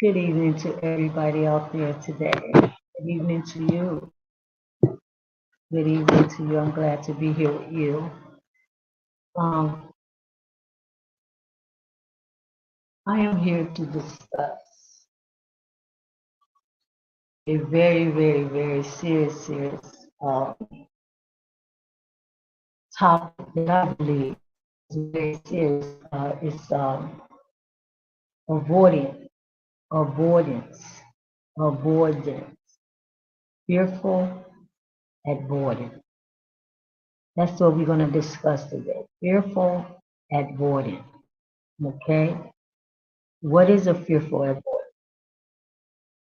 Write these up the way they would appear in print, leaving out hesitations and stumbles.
Good evening to everybody out there today. Good evening to you. Good evening to you. I'm glad to be here with you. Um, I am here to discuss a very serious topic that I believe is very serious. It's avoiding, avoidance, avoidance, fearful avoidance. That's what we're going to discuss today. Fearful avoidance. Okay. What is a fearful avoidance?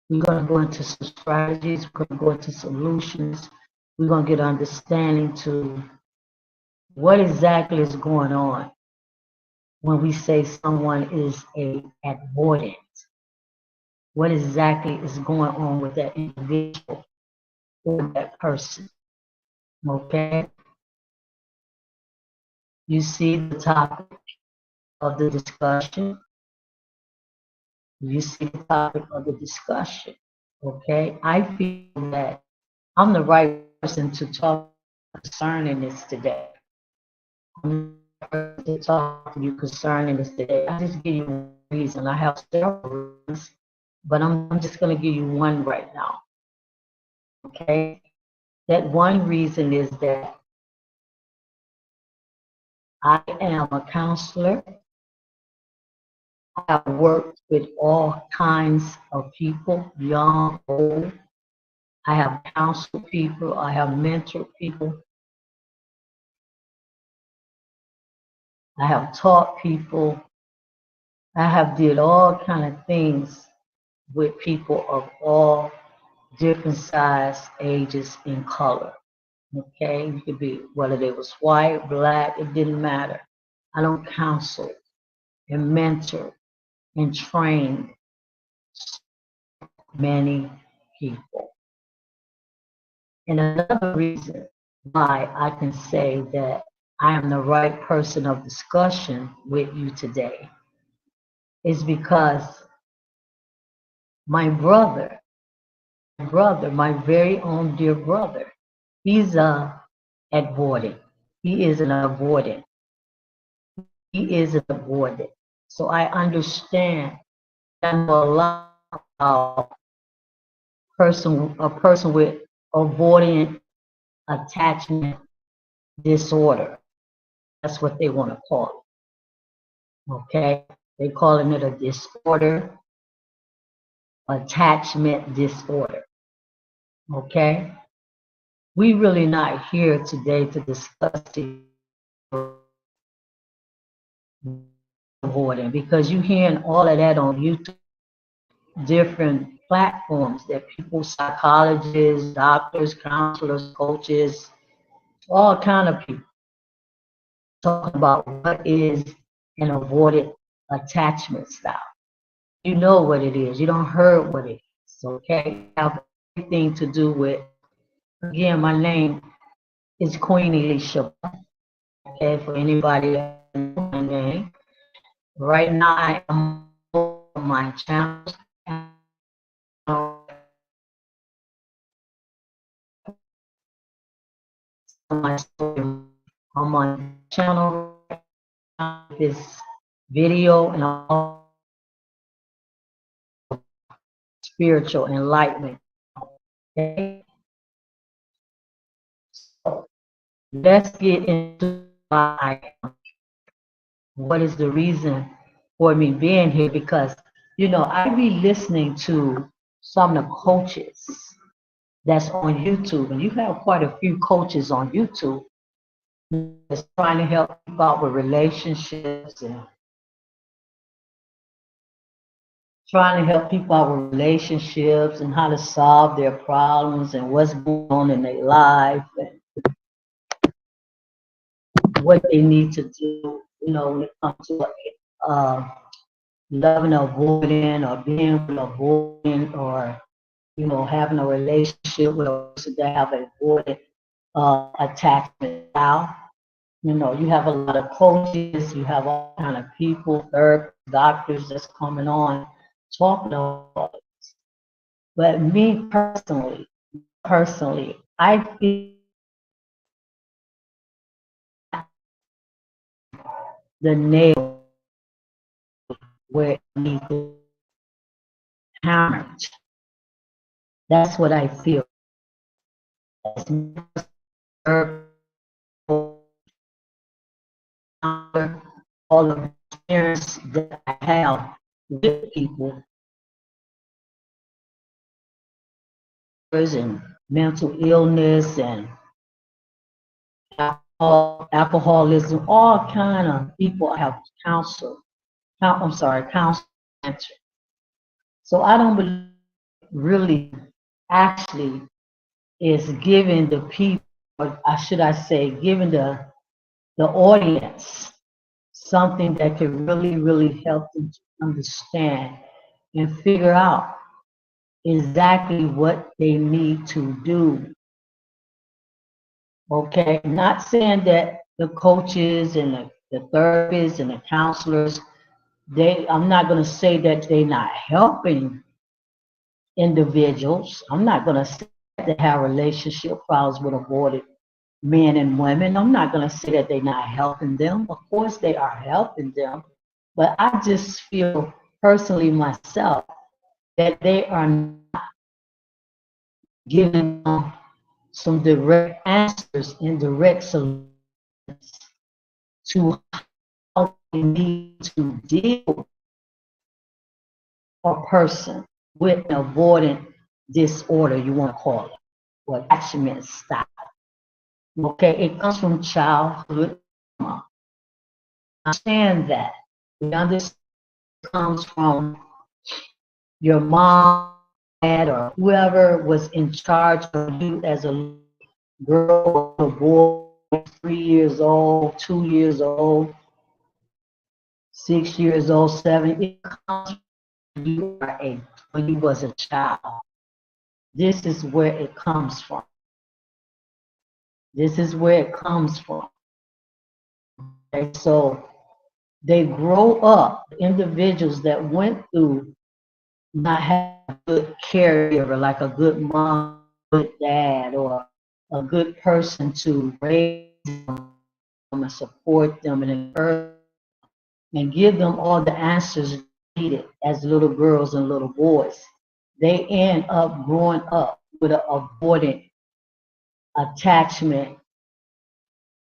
We're going to go into some strategies. We're going to go into solutions. We're going to get understanding to what exactly is going on when we say someone is a avoidant. What exactly is going on with that individual or that person? Okay. You see the topic of the discussion. You see the topic of the discussion. Okay. I feel that I'm the right person to talk concerning this today. I'm to talk to you concerning this today. I just give you one reason. I have several reasons, but I'm just going to give you one right now. Okay? That one reason is that I am a counselor. I have worked with all kinds of people, young, old. I have counseled people. I have mentored people. I have taught people. I have did all kind of things with people of all different size, ages, and color. Okay, you could be whether they was white, black, it didn't matter. I don't counsel and mentor and train many people. And another reason why I can say that I am the right person of discussion with you today is because my brother, my very own dear brother, he's a avoidant. He is an avoidant. He is an avoidant. So I understand. I know a lot about a person with avoidant attachment disorder. That's what they want to call it. Okay, they calling it a disorder, attachment disorder. Okay, we really not here today to discuss the avoidant because you're hearing all of that on YouTube, different platforms that people, psychologists, doctors, counselors, coaches, all kind of people talk about what is an avoidant attachment style. You know what it is. You don't heard what it is. Okay, have everything to do with. Again, my name is Queen Elisha. Okay, for anybody that knows my name. Right now, I am on my channel. I'm on channel this video and all spiritual enlightenment. Okay, so let's get into why what is the reason for me being here because I be listening to some of the coaches that's on YouTube, and you have quite a few coaches on YouTube that's trying to help people out with relationships and trying to help people out with relationships and how to solve their problems and what's going on in their life and what they need to do, when it comes to loving or avoiding or being with avoiding or, having a relationship with a person that have an avoidant attachment style. You have a lot of coaches, you have all kind of people, therapists, doctors that's coming on talking about it. But me personally, I feel the nail where it needs to be hammered. That's what I feel. As all of the experience that I have with people and mental illness and alcoholism, all kind of people I have counseled. Counseled. So I don't believe really actually is giving the people, or should I say, giving the audience something that could really help them to understand and figure out exactly what they need to do. Okay, not saying that the coaches and the therapists and the counselors, I'm not going to say that they're not helping individuals. I'm not going to say that they have relationship problems with aborted men and women. I'm not going to say that they're not helping them. Of course, they are helping them. But I just feel personally myself that they are not giving them some direct answers and direct solutions to how they need to deal with a person with an avoidant disorder, you want to call it, or attachment style. Okay, it comes from childhood trauma. Understand that. We understand it comes from your mom, dad, or whoever was in charge of you as a girl or boy, 3 years old, 2 years old, 6 years old, seven. It comes from you are when you was a child. This is where it comes from. This is where it comes from. Okay, so they grow up, individuals that went through not having a good caregiver, like a good mom, good dad, or a good person to raise them and support them and encourage and give them all the answers needed as little girls and little boys. They end up growing up with an avoidant attachment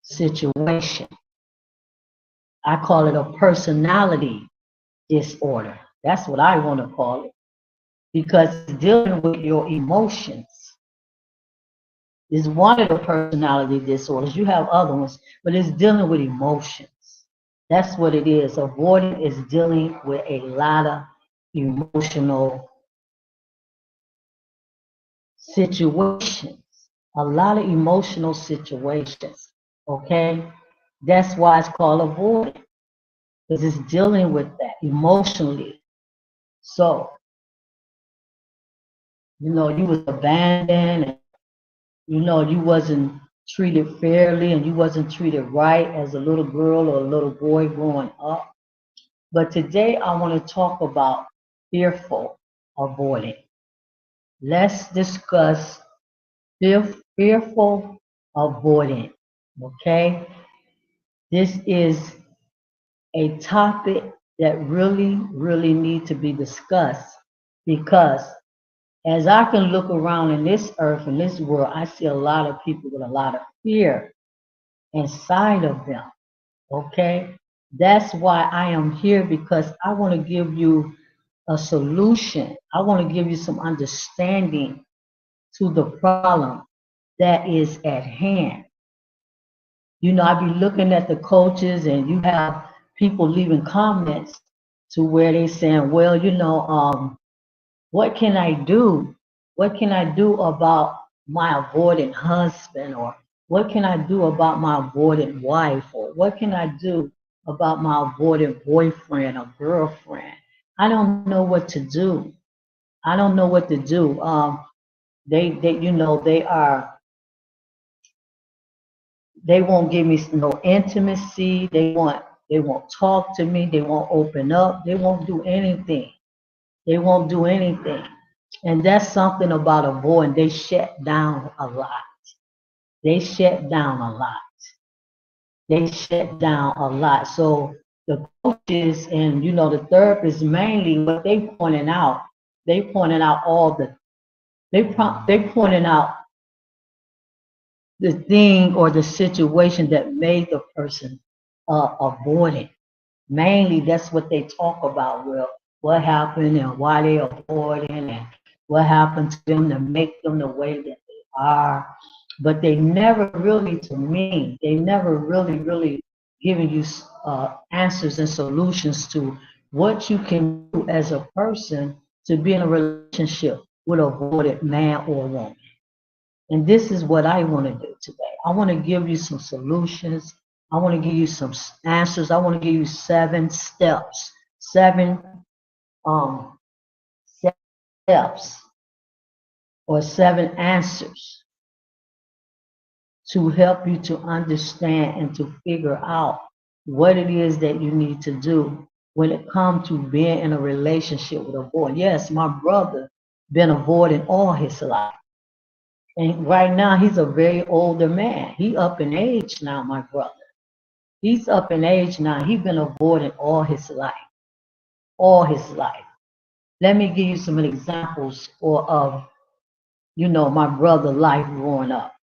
situation. I call it a personality disorder. That's what I want to call it because it's dealing with your emotions. It's one of the personality disorders. You have other ones, but it's dealing with emotions. That's what it is. Avoiding is dealing with a lot of emotional situations, a lot of emotional situations. Okay? That's why it's called avoiding, because it's dealing with that emotionally. So, you was abandoned, and you wasn't treated fairly, and you wasn't treated right as a little girl or a little boy growing up. But today I want to talk about fearful avoiding. Let's discuss fearful avoiding. Okay? This is a topic that really need to be discussed because as I can look around in this earth, in this world, I see a lot of people with a lot of fear inside of them. Okay? That's why I am here because I want to give you a solution. I want to give you some understanding to the problem that is at hand. I be looking at the coaches and you have people leaving comments to where they saying, well, what can I do? What can I do about my avoidant husband? Or what can I do about my avoidant wife? Or what can I do about my avoidant boyfriend or girlfriend? I don't know what to do. I don't know what to do. They won't give me no intimacy. They won't talk to me. They won't open up. They won't do anything. They won't do anything. And that's something about avoiding. They shut down a lot. They shut down a lot. They shut down a lot. So the coaches and the therapists mainly what they pointing out, they pointing out all the they pointing out the thing or the situation that made the person avoid it. Mainly, that's what they talk about. Well, what happened and why they avoiding and what happened to them to make them the way that they are. But they never really, to me, they never really giving you answers and solutions to what you can do as a person to be in a relationship with a avoided man or woman. And this is what I want to do today. I want to give you some solutions. I want to give you some answers. I want to give you 7 steps, um, 7 steps or 7 answers to help you to understand and to figure out what it is that you need to do when it comes to being in a relationship with a boy. Yes, my brother been avoiding all his life. And right now, he's a very older man. He up in age now, my brother. He's up in age now. He's been avoiding all his life, all his life. Let me give you some examples of my brother' life growing up.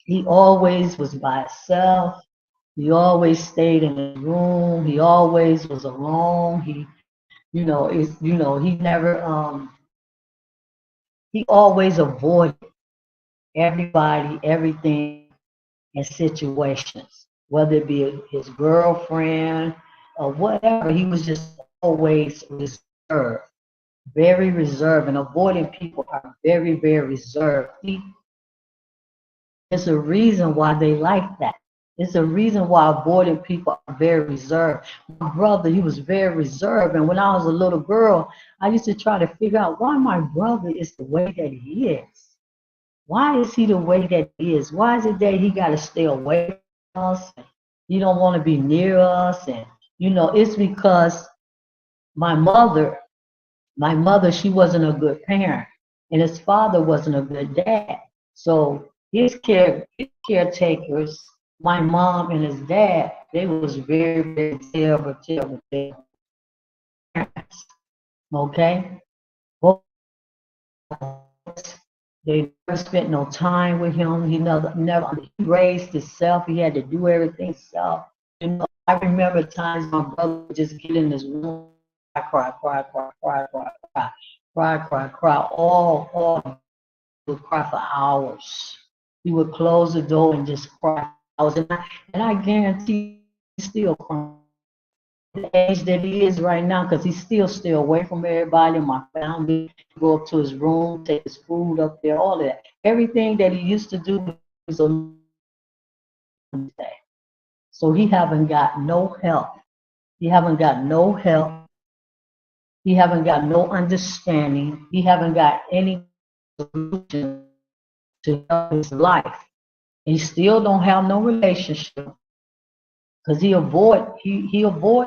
He always was by himself. He always stayed in his room. He always was alone. He never, he always avoided everybody, everything, and situations, whether it be his girlfriend or whatever. He was just always reserved, very reserved, and avoiding people are very reserved. There's a reason why they like that. It's a reason why avoiding people are very reserved. My brother, he was very reserved, and when I was a little girl, I used to try to figure out why my brother is the way that he is. Why is he the way that he is? Why is it that he got to stay away from us? He don't want to be near us, and it's because my mother, she wasn't a good parent, and his father wasn't a good dad. So his caretakers, my mom and his dad, they was very terrible parents. Okay, both they never spent no time with him. He never he raised himself. He had to do everything himself. I remember times my brother would just get in his room, cry, all he would cry for hours. He would close the door and just cry for hours. And I guarantee he's still crying. The age that he is right now, because he's still stay away from everybody, my family, go up to his room, take his food up there, all that. Everything that he used to do was a day. So he haven't got no help. He haven't got no help. He haven't got no understanding. He haven't got any solution to help his life. He still don't have no relationship because he avoid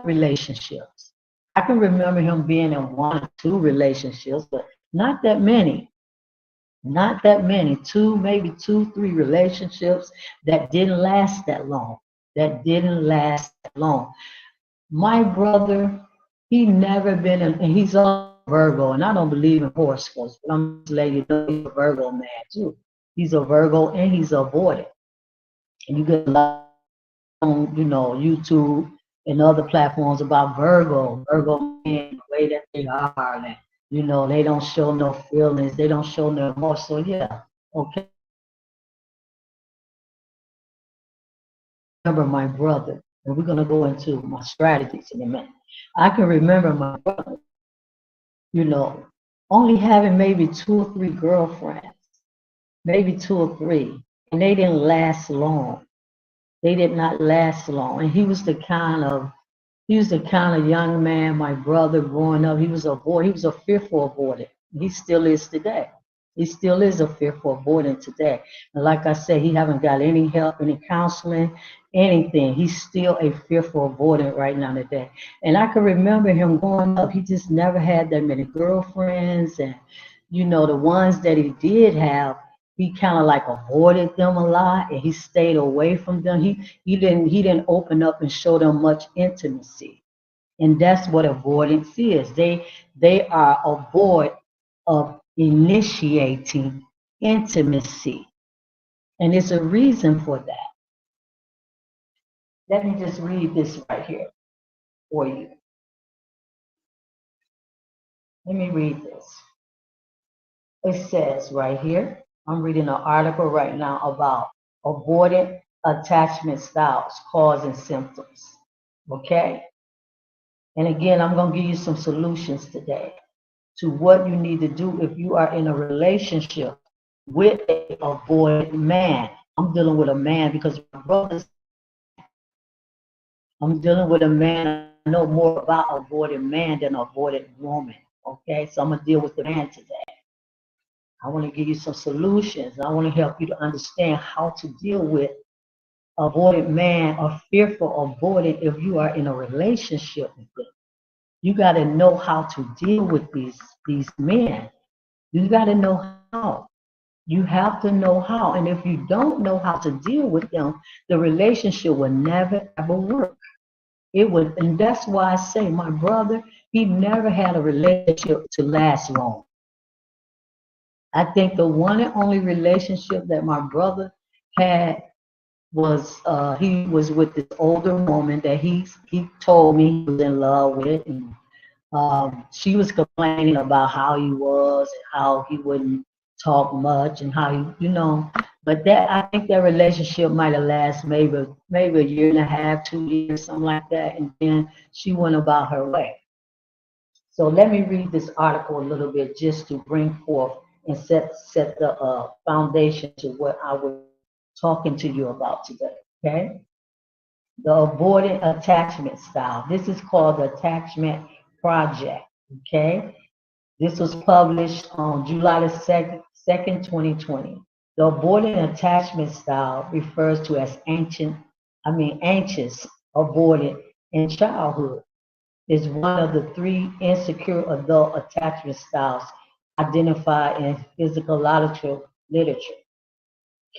relationships. I can remember him being in 1 or 2 relationships, but not that many. Not that many. Maybe 2, 3 relationships that didn't last that long. That didn't last that long. My brother, he never been in, and he's a Virgo, and I don't believe in horoscopes, but I'm just letting you know he's a Virgo man too. He's a Virgo and he's avoided. And you get a lot on, YouTube and other platforms about Virgo men, the way that they are, and they don't show no feelings, they don't show no emotion. So yeah, okay. Remember my brother, and we're gonna go into my strategies in a minute. I can remember my brother, you know, only having maybe 2 or 3 girlfriends, maybe 2 or 3, and they didn't last long. They did not last long, and he was the kind of young man, my brother growing up. He was a boy. He was a fearful avoidant. He still is today. He still is a fearful avoidant today. And like I said, he haven't got any help, any counseling. anything. He's still a fearful avoidant right now today. And I can remember him growing up. He just never had that many girlfriends, and the ones that he did have, he kind of like avoided them a lot, and he stayed away from them. He didn't open up and show them much intimacy, and that's what avoidance is. They are avoid of initiating intimacy, and it's a reason for that. Let me just read this right here for you. Let me read this. It says right here, I'm reading an article right now about avoidant attachment styles, cause and symptoms. Okay? And again, I'm going to give you some solutions today to what you need to do if you are in a relationship with a avoidant man. I'm dealing with a man because my brothers, I'm dealing with a man. I know more about avoidant man than avoidant woman. Okay, so I'm going to deal with the man today. I want to give you some solutions. I want to help you to understand how to deal with avoidant man or fearful avoidant if you are in a relationship with them. You got to know how to deal with these men. You got to know how. You have to know how. And if you don't know how to deal with them, the relationship will never ever work. It would, and that's why I say my brother, he never had a relationship to last long. I think the one and only relationship that my brother had was he was with this older woman that he told me he was in love with, and she was complaining about how he was and how he wouldn't talk much and how he. But that I think that relationship might have lasted maybe a year and a half, 2 years, something like that, and then she went about her way. So let me read this article a little bit just to bring forth and set the foundation to what I was talking to you about today. Okay, the avoidant attachment style. This is called the Attachment Project. Okay, this was published on July the 2nd, 2020. The avoidant attachment style refers to as anxious avoidant in childhood is one of the three insecure adult attachment styles identified in physiological literature.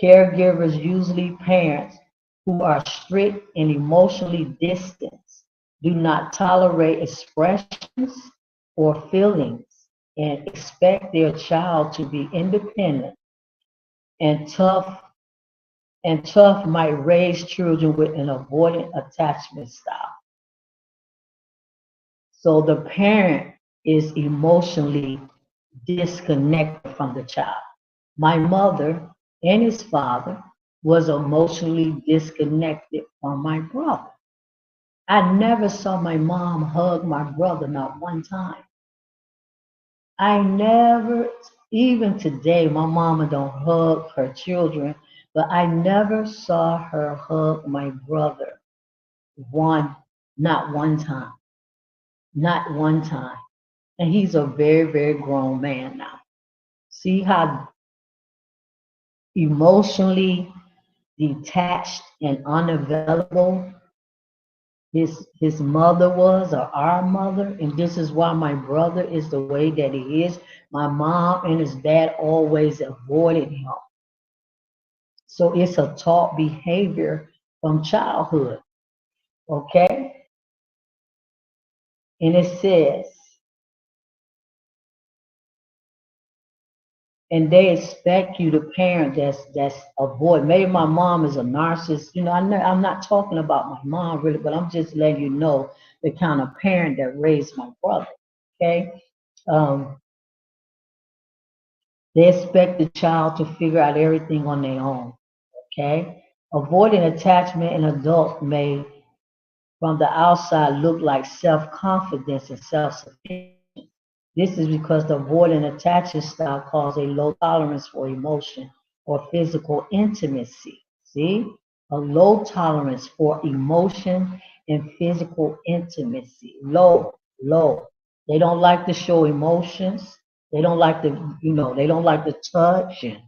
Caregivers, usually parents who are strict and emotionally distant, do not tolerate expressions or feelings and expect their child to be independent and tough might raise children with an avoidant attachment style. So the parent is emotionally disconnected from the child. My mother and his father was emotionally disconnected from my brother. I never saw my mom hug my brother, not one time. I never, even today, my mama don't hug her children, but I never saw her hug my brother not one time, not one time. And he's a very, very grown man now. See how emotionally detached and unavailable his mother was, or our mother, and this is why my brother is the way that he is. My mom and his dad always avoided him. So it's a taught behavior from childhood. Okay? And it says, and they expect you to parent that's avoid. Maybe my mom is a narcissist. I'm not talking about my mom really, but I'm just letting you know the kind of parent that raised my brother. Okay, um, they expect the child to figure out everything on their own. Okay, avoiding attachment in adults may, from the outside, look like self-confidence and self-sufficiency. This is because the avoidant attachment style causes a low tolerance for emotion or physical intimacy. See? A low tolerance for emotion and physical intimacy. Low, low. They don't like to show emotions. They don't like to, they don't like to touch and,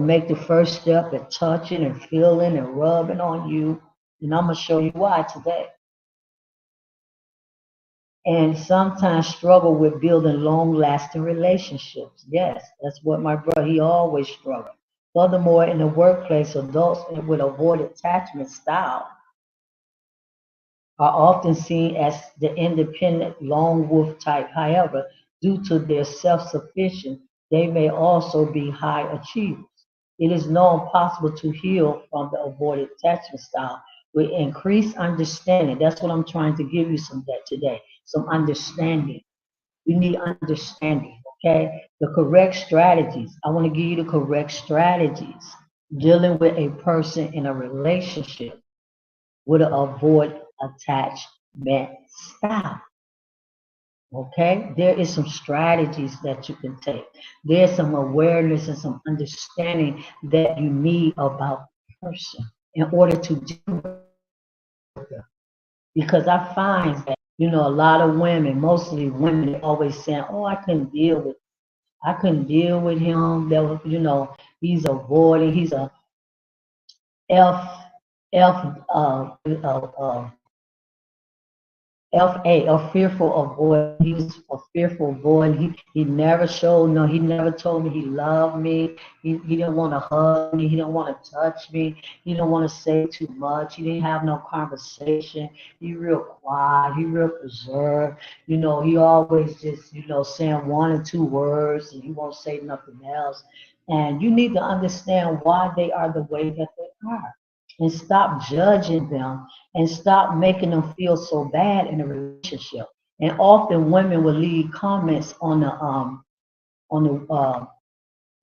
make the first step at touching and feeling and rubbing on you. And I'm going to show you why today. And sometimes struggle with building long lasting relationships. Yes, that's what my brother, he always struggled. Furthermore, in the workplace, adults with avoidant attachment style are often seen as the independent lone wolf type. However, due to their self-sufficiency, they may also be high achievers. It is known possible to heal from the avoidant attachment style with increased understanding. That's what I'm trying to give you some that today. Some understanding. We need understanding, okay? The correct strategies. I want to give you the correct strategies dealing with a person in a relationship with an avoid attachment style. Okay, there is some strategies that you can take. There's some awareness and some understanding that you need about the person in order to deal with them. Because I find that, a lot of women, mostly women, they always saying, "Oh, I couldn't deal with him. That was, he's avoiding. He's a F F FA, a fearful of void. He was a fearful void. He never showed no, he never told me he loved me. He didn't want to hug me. He didn't want to touch me. He didn't want to say too much. He didn't have no conversation. He real quiet. He real preserved. He always just, saying one or two words and he won't say nothing else. And you need to understand why they are the way that they are and stop judging them and stop making them feel so bad in a relationship. And often women will leave comments on the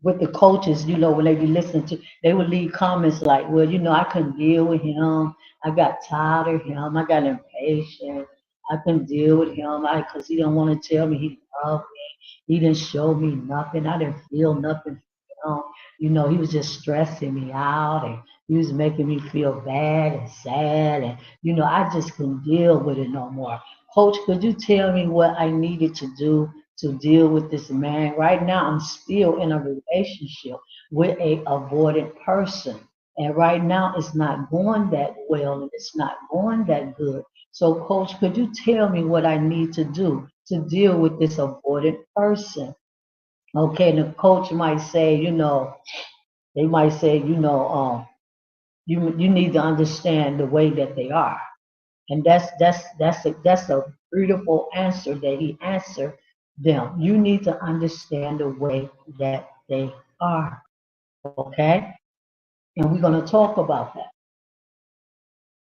with the coaches, when they be listening to, they would leave comments like, well, I couldn't deal with him. I got tired of him. I got impatient. I couldn't deal with him because he didn't want to tell me he loved me. He didn't show me nothing. I didn't feel nothing for him. He was just stressing me out and he was making me feel bad and sad. And, I just couldn't deal with it no more. Coach, could you tell me what I needed to do to deal with this man? Right now, I'm still in a relationship with a avoidant person. And right now, it's not going that well and it's not going that good. So, coach, could you tell me what I need to do to deal with this avoidant person? Okay, the coach might say, they might say, you need to understand the way that they are. And that's a beautiful answer that he answered them. You need to understand the way that they are. Okay? And we're going to talk about that.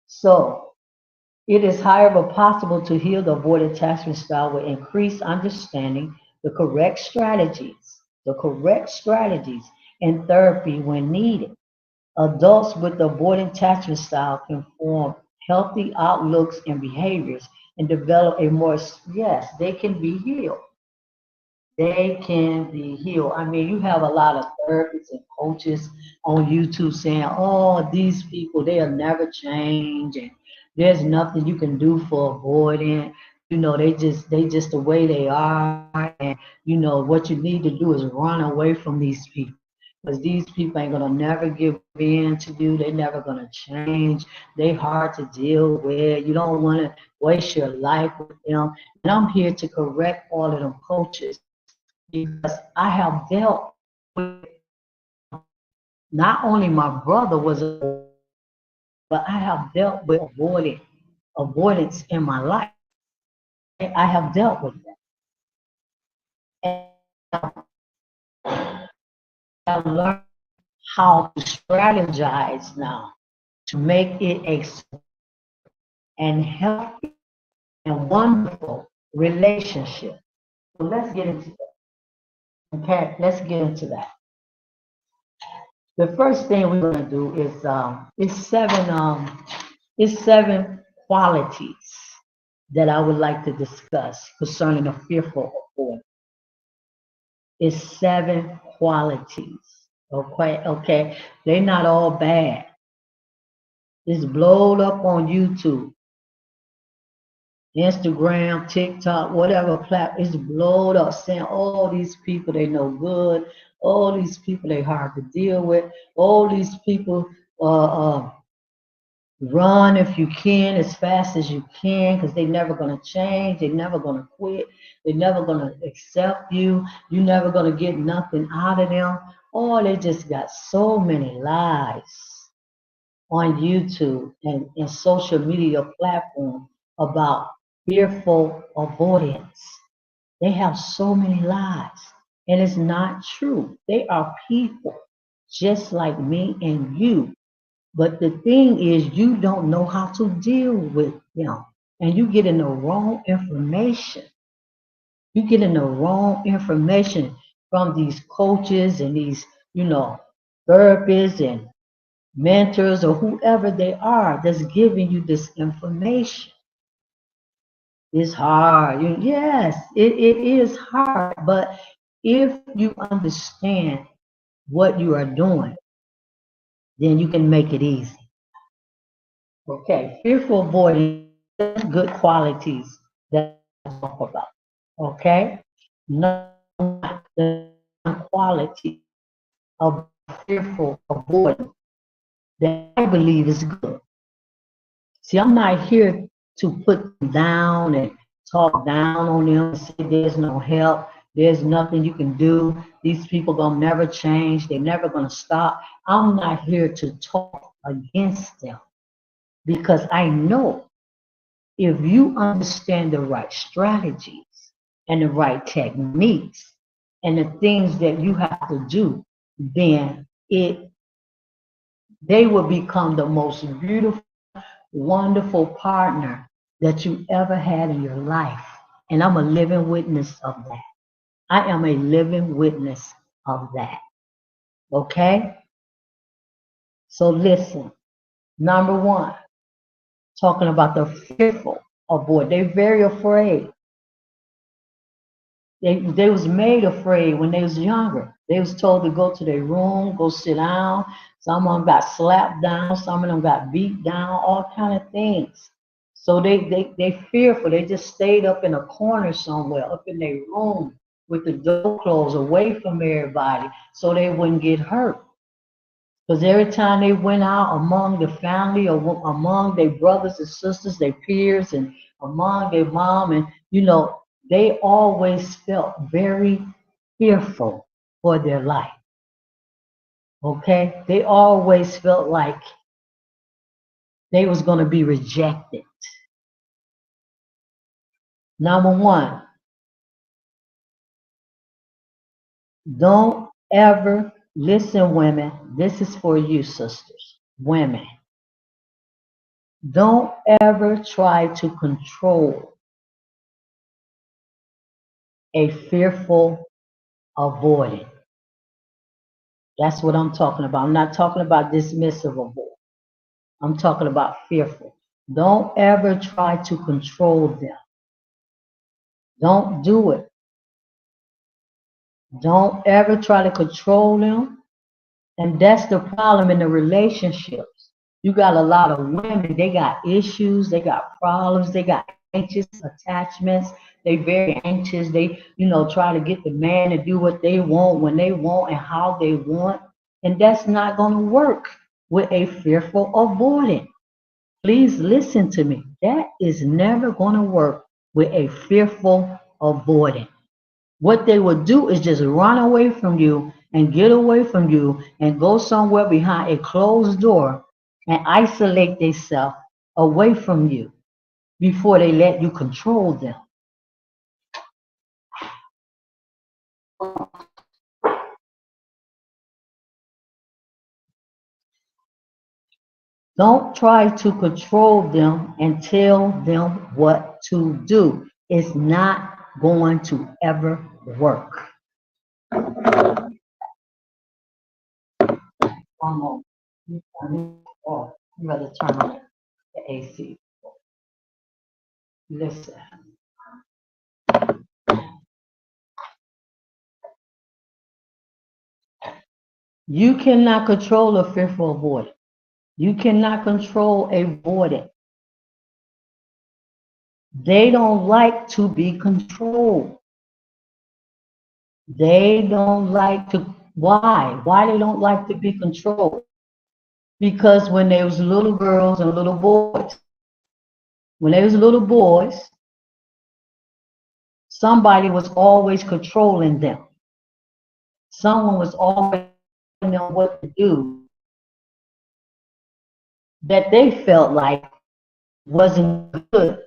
So it is, however, possible to heal the avoidant attachment style with increased understanding, the correct strategies, and therapy when needed. Adults with the avoidant attachment style can form healthy outlooks and behaviors and develop a more, yes, they can be healed. They can be healed. I mean, you have a lot of therapists and coaches on YouTube saying, "Oh, these people, they'll never change, and there's nothing you can do for avoiding. They just the way they are, and what you need to do is run away from these people." Because these people ain't gonna never give in to you. They're never gonna change. They hard to deal with. You don't want to waste your life with them. And I'm here to correct all of them coaches because I have dealt with not only my brother was a, but I have dealt with avoidance in my life. I have dealt with that. And I've learned how to strategize now to make it a and healthy and wonderful relationship. So let's get into that. Okay, let's get into that. The first thing we're going to do is seven qualities that I would like to discuss concerning a fearful avoidant. It's seven qualities. Okay. They're not all bad. It's blowed up on YouTube, Instagram, TikTok, whatever platform. It's blowed up saying all these people they no good, all these people they hard to deal with, all these people uh, uh, Run if you can as fast as you can because they're never going to change. They're never going to quit. They're never going to accept you. You're never going to get nothing out of them. Oh, they just got so many lies on YouTube and social media platform about fearful avoidance. They have so many lies, and it's not true. They are people just like me and you. But the thing is, you don't know how to deal with them, and you get in the wrong information. You get in the wrong information from these coaches and these, you know, therapists and mentors or whoever they are that's giving you this information. It's hard. Yes, it is hard. But if you understand what you are doing, then you can make it easy. Okay, fearful avoidance, good qualities that I talk about. Okay, number one, the quality of fearful avoidance that I believe is good. See, I'm not here to put them down and talk down on them and say there's no help, there's nothing you can do. These people gonna never change, they're never gonna stop. I'm not here to talk against them because I know if you understand the right strategies and the right techniques and the things that you have to do, then they will become the most beautiful, wonderful partner that you ever had in your life. And I'm a living witness of that. I am a living witness of that. Okay? So listen. Number one, talking about the fearful avoid. They're very afraid. They was made afraid when they was younger. They was told to go to their room, go sit down. Some of them got slapped down. Some of them got beat down. All kind of things. So they fearful. They just stayed up in a corner somewhere, up in their room with the door closed, away from everybody, so they wouldn't get hurt. Because every time they went out among the family or among their brothers and sisters, their peers, and among their mom, and they always felt very fearful for their life. Okay? They always felt like they was going to be rejected. Number one, don't ever listen, women. This is for you, sisters, women. Don't ever try to control a fearful avoidant. That's what I'm talking about. I'm not talking about dismissive avoid. I'm talking about fearful. Don't ever try to control them. Don't do it. Don't ever try to control them. And that's the problem in the relationships. You got a lot of women, they got issues, they got problems, they got anxious attachments. They very anxious. They, try to get the man to do what they want when they want and how they want. And that's not going to work with a fearful avoidant. Please listen to me. That is never going to work with a fearful avoidant. What they would do is just run away from you and get away from you and go somewhere behind a closed door and isolate themselves away from you before they let you control them. Don't try to control them and tell them what to do. It's not going to ever work. Oh, you rather turn on the AC. Listen. You cannot control a fearful avoidant. You cannot control a avoidant. They don't like to be controlled. They don't like to. Why? Why they don't like to be controlled? Because when they was little girls and little boys, when they was little boys, somebody was always controlling them. Someone was always telling them what to do that they felt like wasn't good,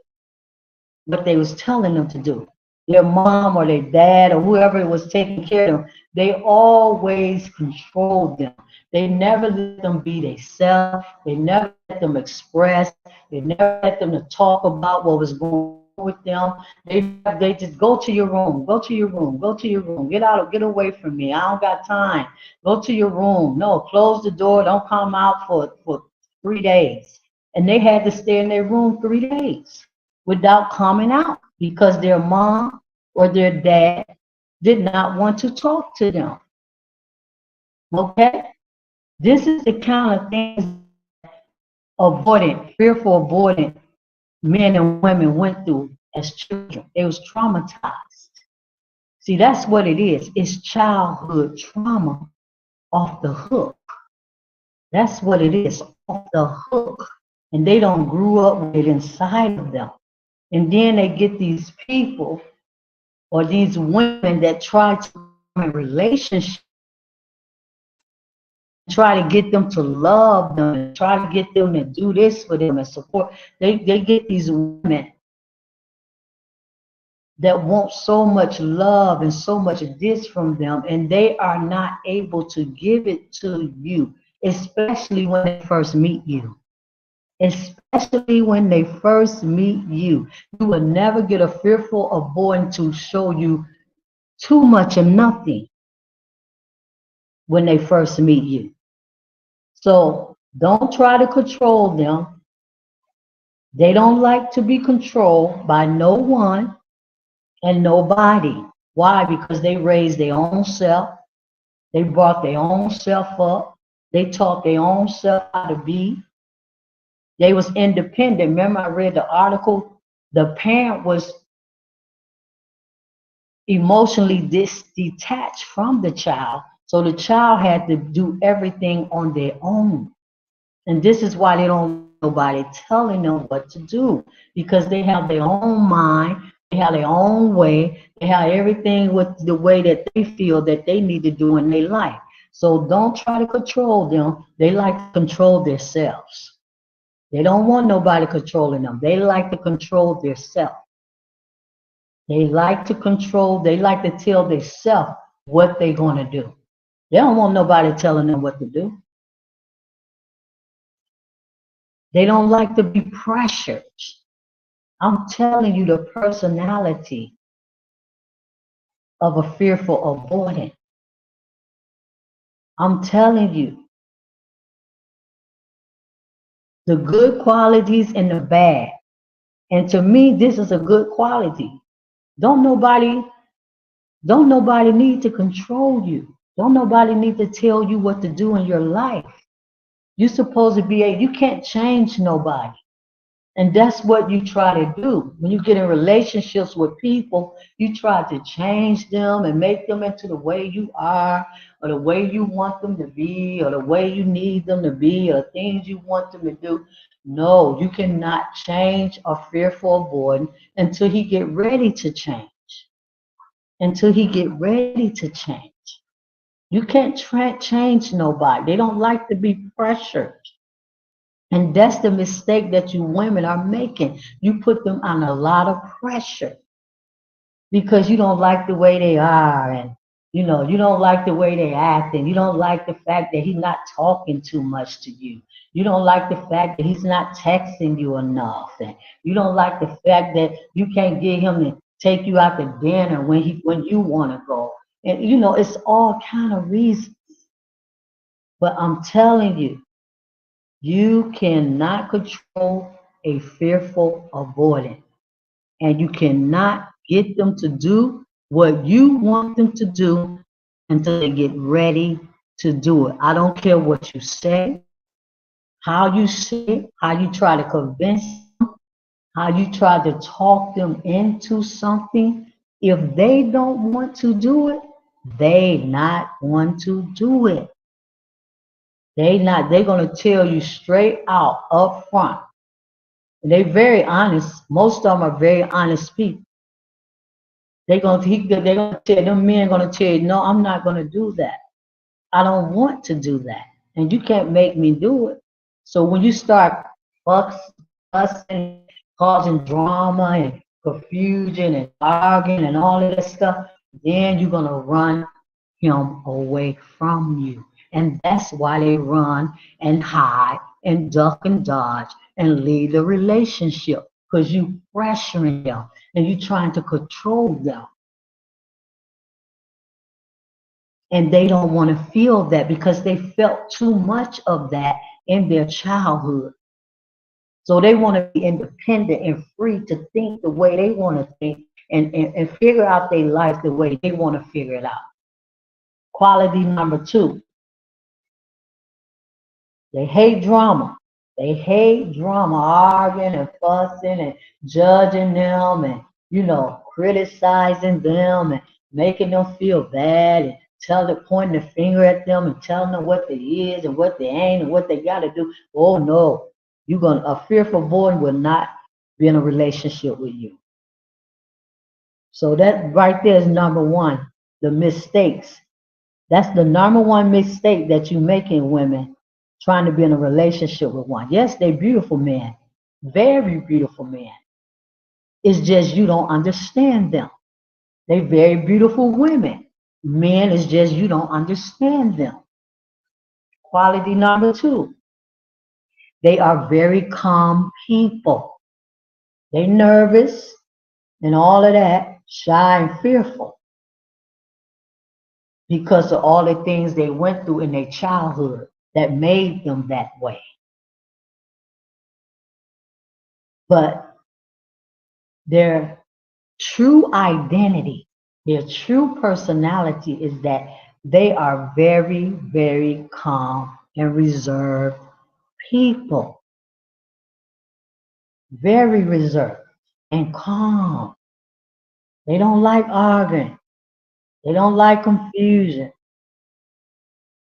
what they was telling them to do. Their mom or their dad or whoever was taking care of them, they always controlled them. They never let them be themselves. They never let them express. They never let them to talk about what was going on with them. They just go to your room, go to your room, go to your room, get out, get away from me. I don't got time. Go to your room. No, close the door. Don't come out for 3 days. And they had to stay in their room 3 days without coming out because their mom or their dad did not want to talk to them. Okay? This is the kind of things avoidant, fearful avoidant men and women went through as children. They was traumatized. See, that's what it is. It's childhood trauma off the hook. That's what it is, off the hook. And they don't grew up with it inside of them. And then they get these people or these women that try to form a relationship, try to get them to love them, and try to get them to do this for them and support. They get these women that want so much love and so much this from them, and they are not able to give it to you, especially when they first meet you. Especially when they first meet you. You will never get a fearful avoidant to show you too much of nothing when they first meet you. So don't try to control them. They don't like to be controlled by no one and nobody. Why? Because they raised their own self. They brought their own self up. They taught their own self how to be. They was independent. Remember, I read the article. The parent was emotionally detached from the child. So the child had to do everything on their own. And this is why they don't want nobody telling them what to do, because they have their own mind, they have their own way, they have everything with the way that they feel that they need to do in their life. So don't try to control them. They like to control themselves. They don't want nobody controlling them. They like to control themselves. They like to control, they like to tell themselves what they're going to do. They don't want nobody telling them what to do. They don't like to be pressured. I'm telling you the personality of a fearful avoidant. I'm telling you the good qualities and the bad. And to me, this is a good quality. Don't nobody, don't nobody need to control you. Don't nobody need to tell you what to do in your life. You're supposed to be you can't change nobody. And that's what you try to do. When you get in relationships with people, you try to change them and make them into the way you are, or the way you want them to be, or the way you need them to be, or things you want them to do. No, you cannot change a fearful avoidant until he get ready to change. Until he get ready to change. You can't change nobody. They don't like to be pressured. And that's the mistake that you women are making. You put them on a lot of pressure because you don't like the way they are, and you don't like the way they act, and you don't like the fact that he's not talking too much to you. You don't like the fact that he's not texting you enough, and you don't like the fact that you can't get him to take you out to dinner when you want to go. And it's all kind of reasons. But I'm telling you, you cannot control a fearful avoidant, and you cannot get them to do what you want them to do until they get ready to do it. I don't care what you say, how you say it, how you try to convince them, how you try to talk them into something. If they don't want to do it, they not want to do it. They're gonna tell you straight out up front. They very honest. Most of them are very honest people. They're gonna tell them men gonna tell you, no, I'm not gonna do that. I don't want to do that. And you can't make me do it. So when you start fussing, causing drama and confusion and arguing and all of that stuff, then you're gonna run him away from you. And that's why they run and hide and duck and dodge and leave the relationship. Because you pressuring them and you trying to control them. And they don't want to feel that because they felt too much of that in their childhood. So they want to be independent and free to think the way they want to think and figure out their life the way they want to figure it out. Quality number two, they hate drama. They hate drama, arguing and fussing and judging them and, criticizing them and making them feel bad and pointing the finger at them and telling them what they is and what they ain't and what they got to do. Oh no, a fearful boy will not be in a relationship with you. So that right there is number one, the mistakes. That's the number one mistake that you make in women trying to be in a relationship with one. Yes, they're beautiful men, very beautiful men. It's just you don't understand them. They're very beautiful women. Men is just you don't understand them. Quality number two, they are very calm people. They nervous and all of that, shy and fearful because of all the things they went through in their childhood that made them that way. But their true identity, their true personality is that they are very, very calm and reserved people. Very reserved and calm. They don't like arguing. They don't like confusion.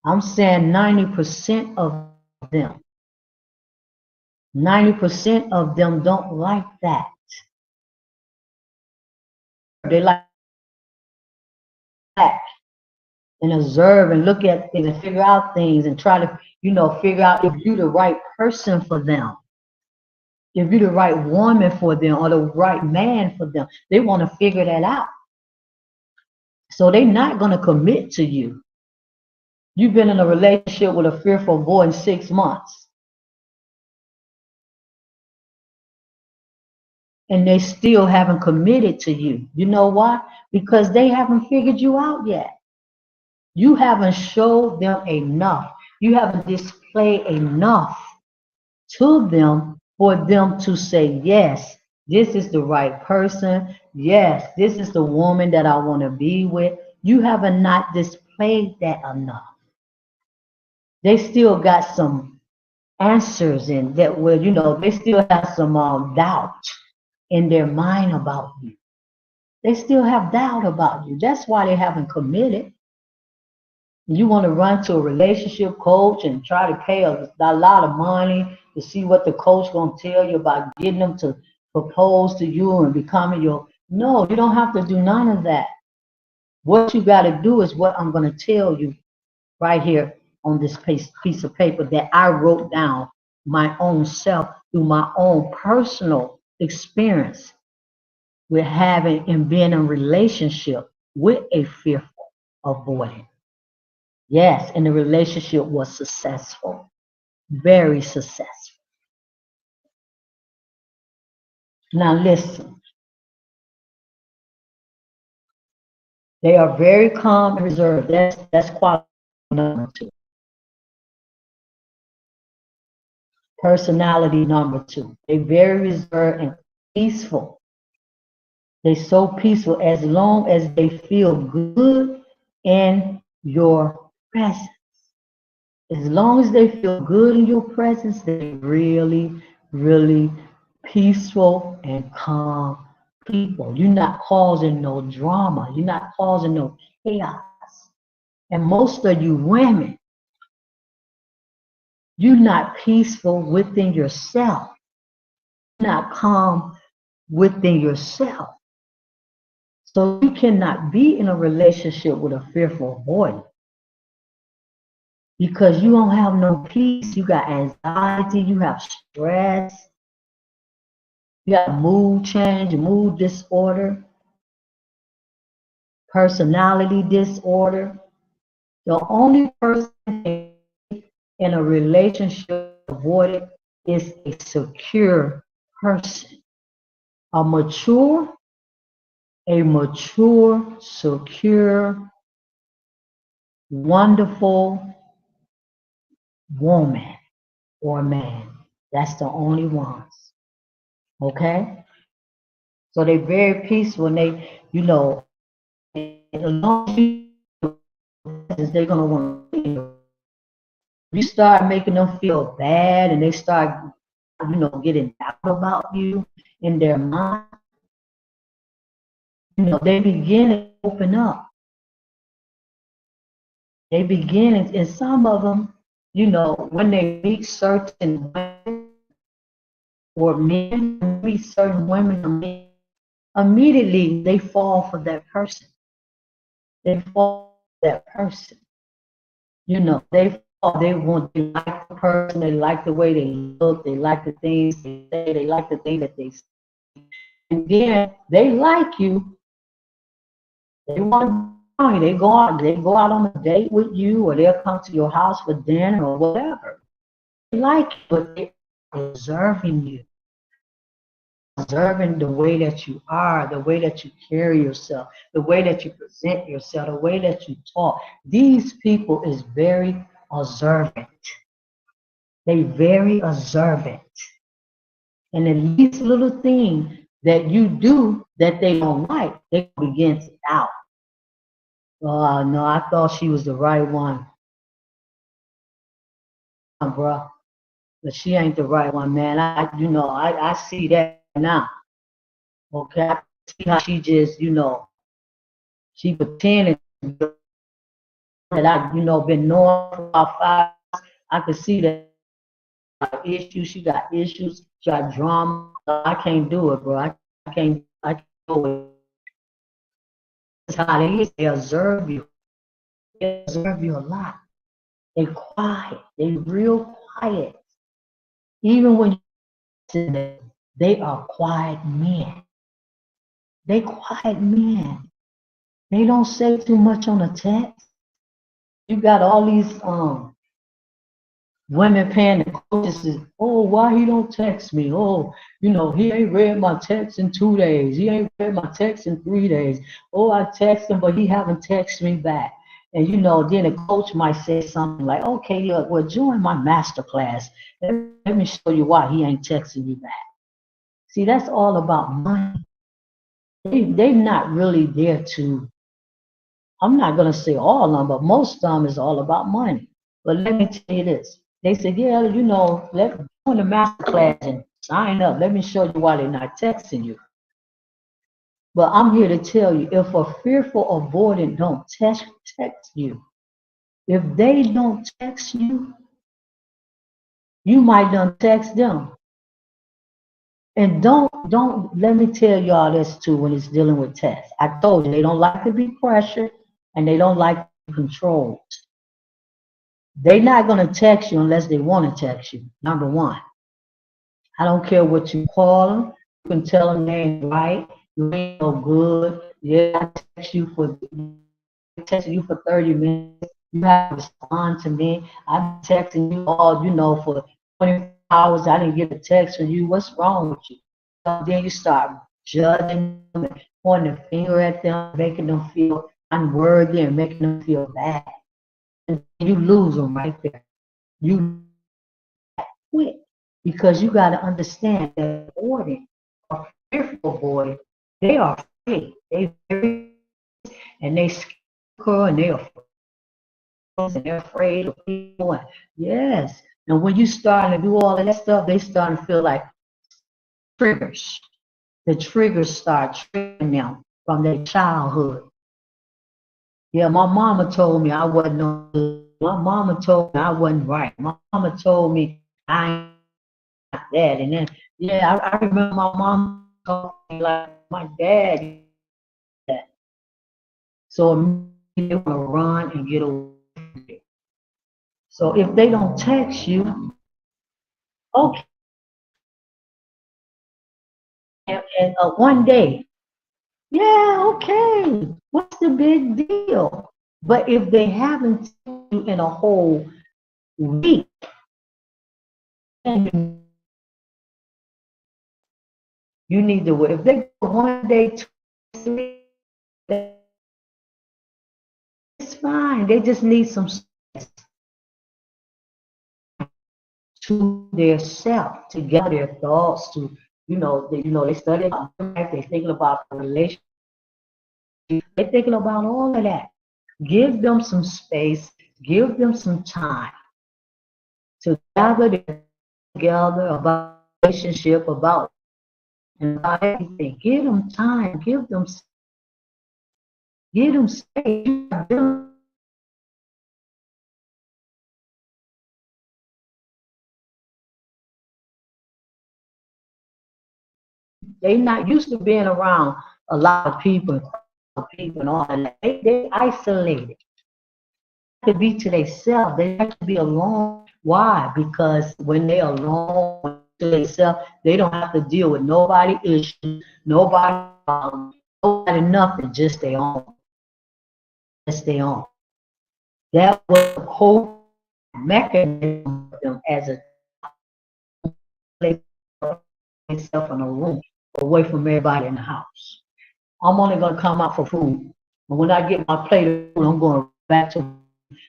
I'm saying 90% of them. 90% of them don't like that. They like that and observe and look at things and figure out things and try to, figure out if you're the right person for them. If you're the right woman for them or the right man for them. They want to figure that out. So they're not going to commit to you. You've been in a relationship with a fearful boy in 6 months. And they still haven't committed to you. You know why? Because they haven't figured you out yet. You haven't showed them enough. You haven't displayed enough to them for them to say, yes, this is the right person. Yes, this is the woman that I want to be with. You haven't not displayed that enough. They still got some answers in that will, they still have some doubt in their mind about you. They still have doubt about you. That's why they haven't committed. You want to run to a relationship coach and try to pay a lot of money to see what the coach going to tell you about getting them to propose to you and becoming your... No, you don't have to do none of that. What you got to do is what I'm going to tell you right here on this piece of paper that I wrote down my own self through my own personal experience with having and being in a relationship with a fearful avoidant. Yes, and the relationship was successful, very successful. Now listen, they are very calm and reserved. That's quality number two. Personality number two. They're very reserved and peaceful. They're so peaceful as long as they feel good in your presence. As long as they feel good in your presence, they're really, really peaceful and calm people. You're not causing no drama. You're not causing no chaos. And most of you women, You're not peaceful within yourself. You're not calm within yourself. So you cannot be in a relationship with a fearful avoidant because you don't have no peace. You got anxiety, you have stress, you got mood change, mood disorder, personality disorder. The only person in a relationship avoidant is a secure person, a mature, secure, wonderful woman or man. That's the only ones. Okay? So they're very peaceful and as long as they're gonna want to. You start making them feel bad and they start, getting doubt about you in their mind, they begin to open up. They begin, and some of them, when they meet certain women or men, meet certain women or men, immediately they fall for that person. They fall for that person. They like the person, they like the way they look, they like the things they say, they like the things that they say. And then they like you. They want to they go out on a date with you, or they'll come to your house for dinner or whatever. They like you, but they're observing you, observing the way that you are, the way that you carry yourself, the way that you present yourself, the way that you talk. These people is very observant. They very observant. And the least little thing that you do that they don't like, they begin to doubt. Oh, no, I thought she was the right one, bro. But she ain't the right one, man. I see that now. Okay, I see how she just, she pretended that been knowing for about 5 years. I could see that issues. She got issues. She got drama. I can't do it, bro. I can't do it. That's how they is. They observe you. They observe you a lot. They quiet. They real quiet. Even when they are quiet men. They quiet men. They don't say too much on the text. You got all these women paying the coaches, oh, why he don't text me? Oh, he ain't read my text in 2 days. He ain't read my text in 3 days. Oh, I text him, but he haven't texted me back. And then a coach might say something like, okay, look, well, join my master class. Let me show you why he ain't texting you back. See, that's all about money. They're not really there to, I'm not going to say all of them, but most of them is all about money. But let me tell you this. They said, yeah, let's join the master class and sign up. Let me show you why they're not texting you. But I'm here to tell you, if a fearful avoidant don't text you, if they don't text you, you might not text them. And don't let me tell y'all this too when it's dealing with tests. I told you they don't like to be pressured and they don't like to be controlled. They're not going to text you unless they want to text you, number one. I don't care what you call them. You can tell them they ain't right. You ain't no good. Yeah, I texted you for 30 minutes. You have to respond to me. I've been texting you all, for 24 hours. I didn't get a text from you. What's wrong with you? So then you start judging them and pointing a finger at them, making them feel unworthy and making them feel bad. And you lose them right there. You quit because you got to understand that avoidant or fearful avoidant, they are afraid. They very and they scare and they're afraid of people. And yes, and when you start to do all of that stuff, they start to feel like triggers. The triggers start triggering them from their childhood. Yeah, my mama told me I wasn't no good. My mama told me I wasn't right. My mama told me I ain't that. And then, yeah, I remember my mom talking to me like my dad used that. So immediately they want to run and get away from you. So if they don't text you, okay, and one day, yeah, okay, what's the big deal? But if they haven't texted you in a whole week, then you need to wait. If they go one day, 2, 3, it's fine. They just need some space to their self, to gather their thoughts, to they study about life, they're thinking about the relationship, they're thinking about all of that. Give them some space, give them some time to gather their together about relationship, about and about everything. Give them time, give them space. They not used to being around a lot of people and all of that. They isolated. To be to themselves. They have to be alone. Why? Because when they're alone to themselves, they don't have to deal with nobody issues, nobody nothing, just their own. Just their own. That was the whole mechanism for them as a place themselves in a room away from everybody in the house. I'm only gonna come out for food. And when I get my plate of food, I'm going back to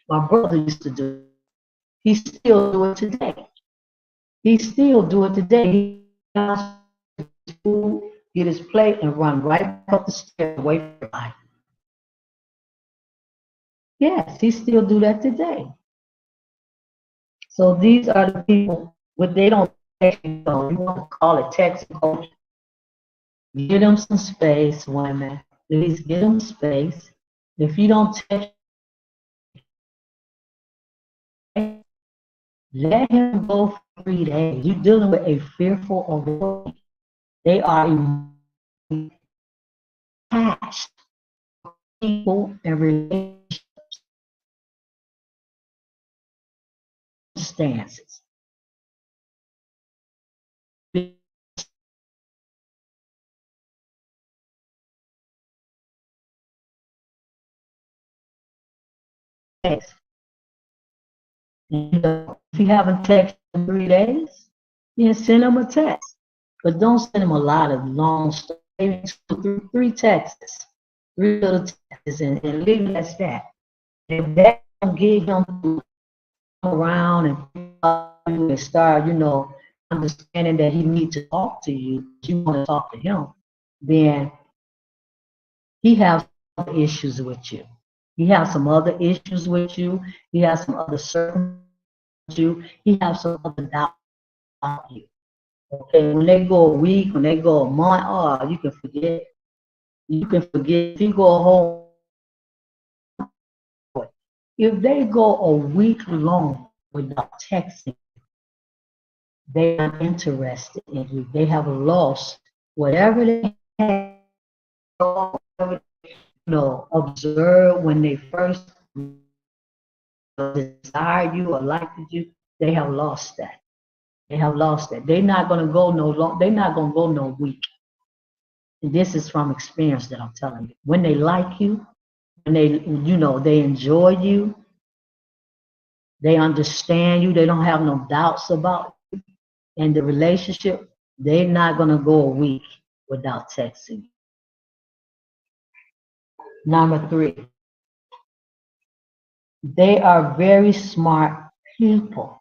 my brother used to do. He still do it today. He still do it today. He does his food, get his plate, and run right up the stairs away from everybody. Yes, he still do that today. So these are the people, what they don't text you, you want to call it text culture. Give them some space, women. Please give them space. If you don't text, let him go for 3 days. You're dealing with a fearful avoidant. They are emotionally attached to people and circumstances. If you haven't texted in 3 days, then send them a text. But don't send them a lot of long stuff. Maybe three texts, three little texts, and leave it as that. If that don't get him to come around and start, understanding that he needs to talk to you, you want to talk to him, then he has other issues with you. He has some other issues with you. He has some other circumstances with you. He has some other doubts about you. Okay, when they go a week, when they go a month, oh, you can forget. You can forget. If you go a whole, if they go a week long without texting, they are interested in you. They have lost whatever they had, observe when they first desired you or liked you. They have lost that. They have lost that. They're not gonna go no long. They're not gonna go no week. And this is from experience that I'm telling you. When they like you, when they enjoy you, they understand you. They don't have no doubts about you. And the relationship, they're not gonna go a week without texting. Number 3, they are very smart people.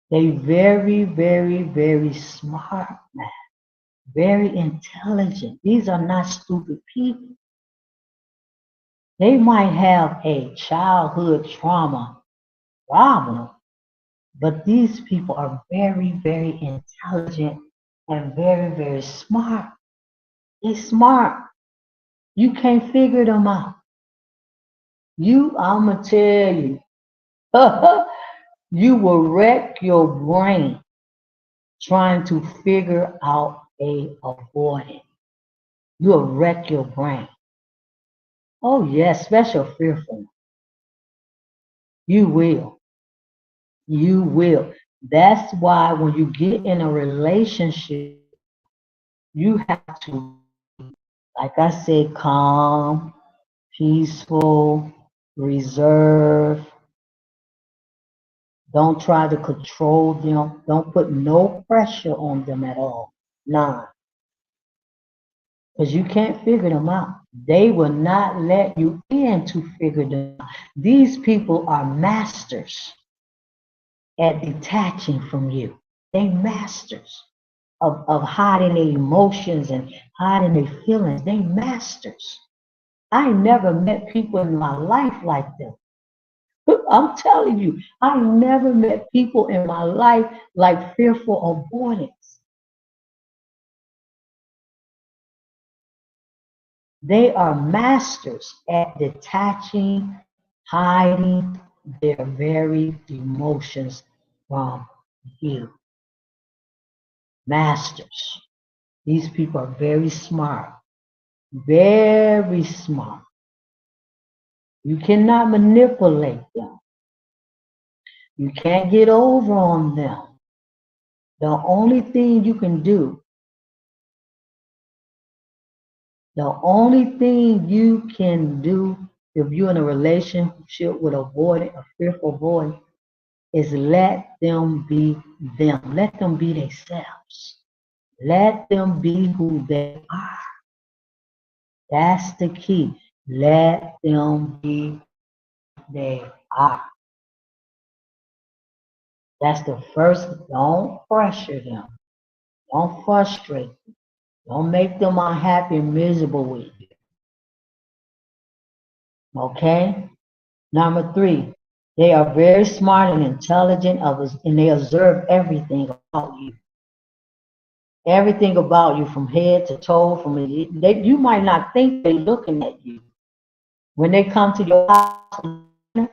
They very, very, very smart, man. Very intelligent. These are not stupid people. They might have a childhood trauma problem, but these people are very, very intelligent and very, very smart. They're smart. You can't figure them out. I'm gonna tell you. You will wreck your brain trying to figure out a avoidant. You'll wreck your brain. Oh yes, special fearful. You will. You will. That's why when you get in a relationship, you have to, like I said, calm, peaceful, reserve. Don't try to control them. Don't put no pressure on them at all. None. Because you can't figure them out. They will not let you in to figure them out. These people are masters at detaching from you. They masters of hiding their emotions and hiding their feelings. They masters. I never met people in my life like them. I'm telling you, I never met people in my life like fearful avoidance. They are masters at detaching, hiding their very emotions from you. Masters. These people are very smart, very smart. You cannot manipulate them. You can't get over on them. The only thing you can do, the only thing you can do if you're in a relationship with a void, a fearful void, is let them be them. Let them be themselves. Let them be who they are. That's the key. Let them be they are. That's the first. Don't pressure them. Don't frustrate them. Don't make them unhappy and miserable with you. Okay? Number three, they are very smart and intelligent others, and they observe everything about you. Everything about you from head to toe, you might not think they're looking at you. When they come to your house,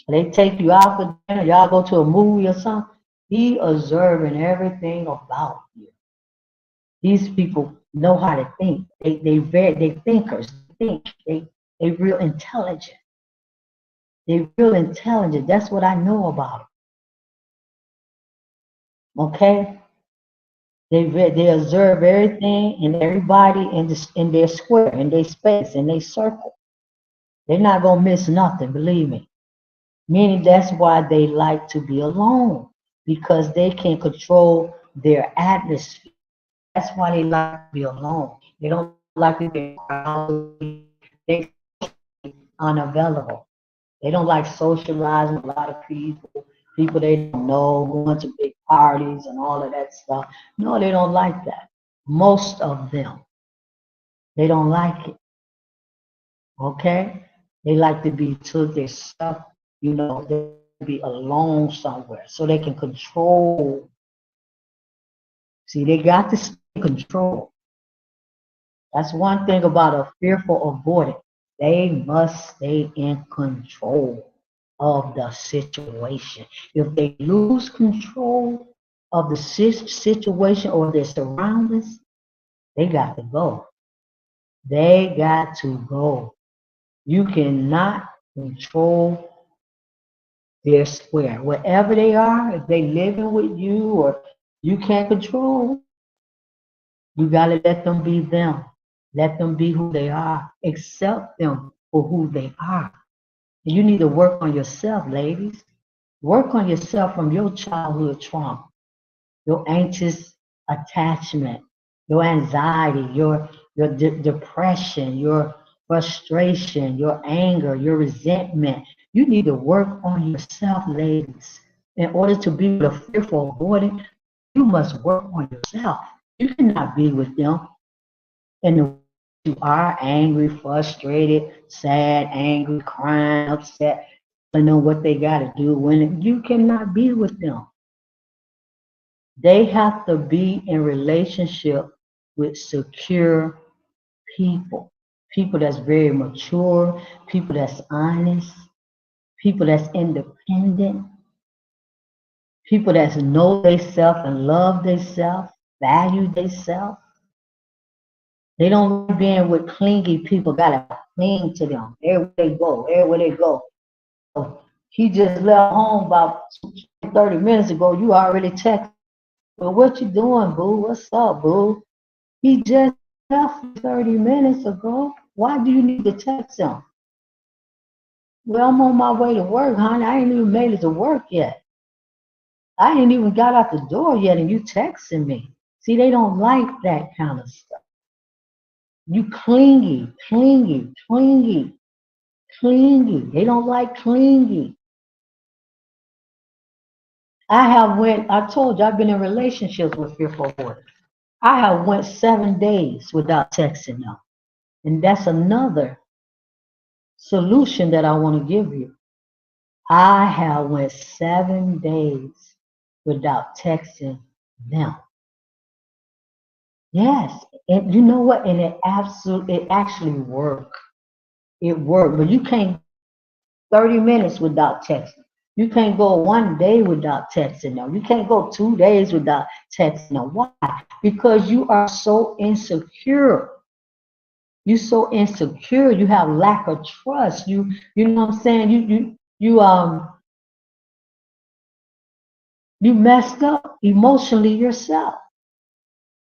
they take you out for dinner, y'all go to a movie or something, he observing everything about you. These people know how to think. They thinkers. They real intelligent. They real intelligent. That's what I know about them. Okay? They observe everything and everybody in their square, in their space, in their circle. They're not gonna miss nothing, believe me. Meaning that's why they like to be alone, because they can control their atmosphere. That's why they like to be alone. They don't like to be around. They unavailable. They don't like socializing with a lot of people they don't know, going to big parties and all of that stuff. No, they don't like that. Most of them, they don't like it. Okay? They like to be to their stuff, they be alone somewhere so they can control. See, they got to stay in control. That's one thing about a fearful avoidant. They must stay in control of the situation. If they lose control of the situation or their surroundings, they got to go. They got to go. You cannot control their square. Wherever they are, if they living with you or you can't control, you got to let them be them. Let them be who they are. Accept them for who they are. And you need to work on yourself, ladies. Work on yourself from your childhood trauma, your anxious attachment, your anxiety, your depression, your frustration, your anger, your resentment. You need to work on yourself, ladies. In order to be with a fearful avoidant, you must work on yourself. You cannot be with them in the way you are angry, frustrated, sad, angry, crying, upset, and know what they got to do when you cannot be with them. They have to be in relationship with secure people, people that's very mature, people that's honest, people that's independent, people that know themselves and love themselves, value themselves. They don't like being with clingy people, gotta cling to them everywhere they go, everywhere they go. So he just left home about 30 minutes ago. You already texted. Well, what you doing, boo? What's up, boo? He just left 30 minutes ago. Why do you need to text him? Well, I'm on my way to work, honey. I ain't even made it to work yet. I ain't even got out the door yet, and you texting me. See, they don't like that kind of stuff. You clingy, clingy, clingy, clingy. They don't like clingy. I told you I've been in relationships with fearful avoiders. I have went 7 days without texting them. And that's another solution that I want to give you. I have went 7 days without texting them. Yes, and you know what? And it actually worked. It worked, but you can't 30 minutes without texting. You can't go 1 day without texting them. You can't go 2 days without texting them. Why? Because you are so insecure. You're so insecure. You have lack of trust. You know what I'm saying? You messed up emotionally yourself.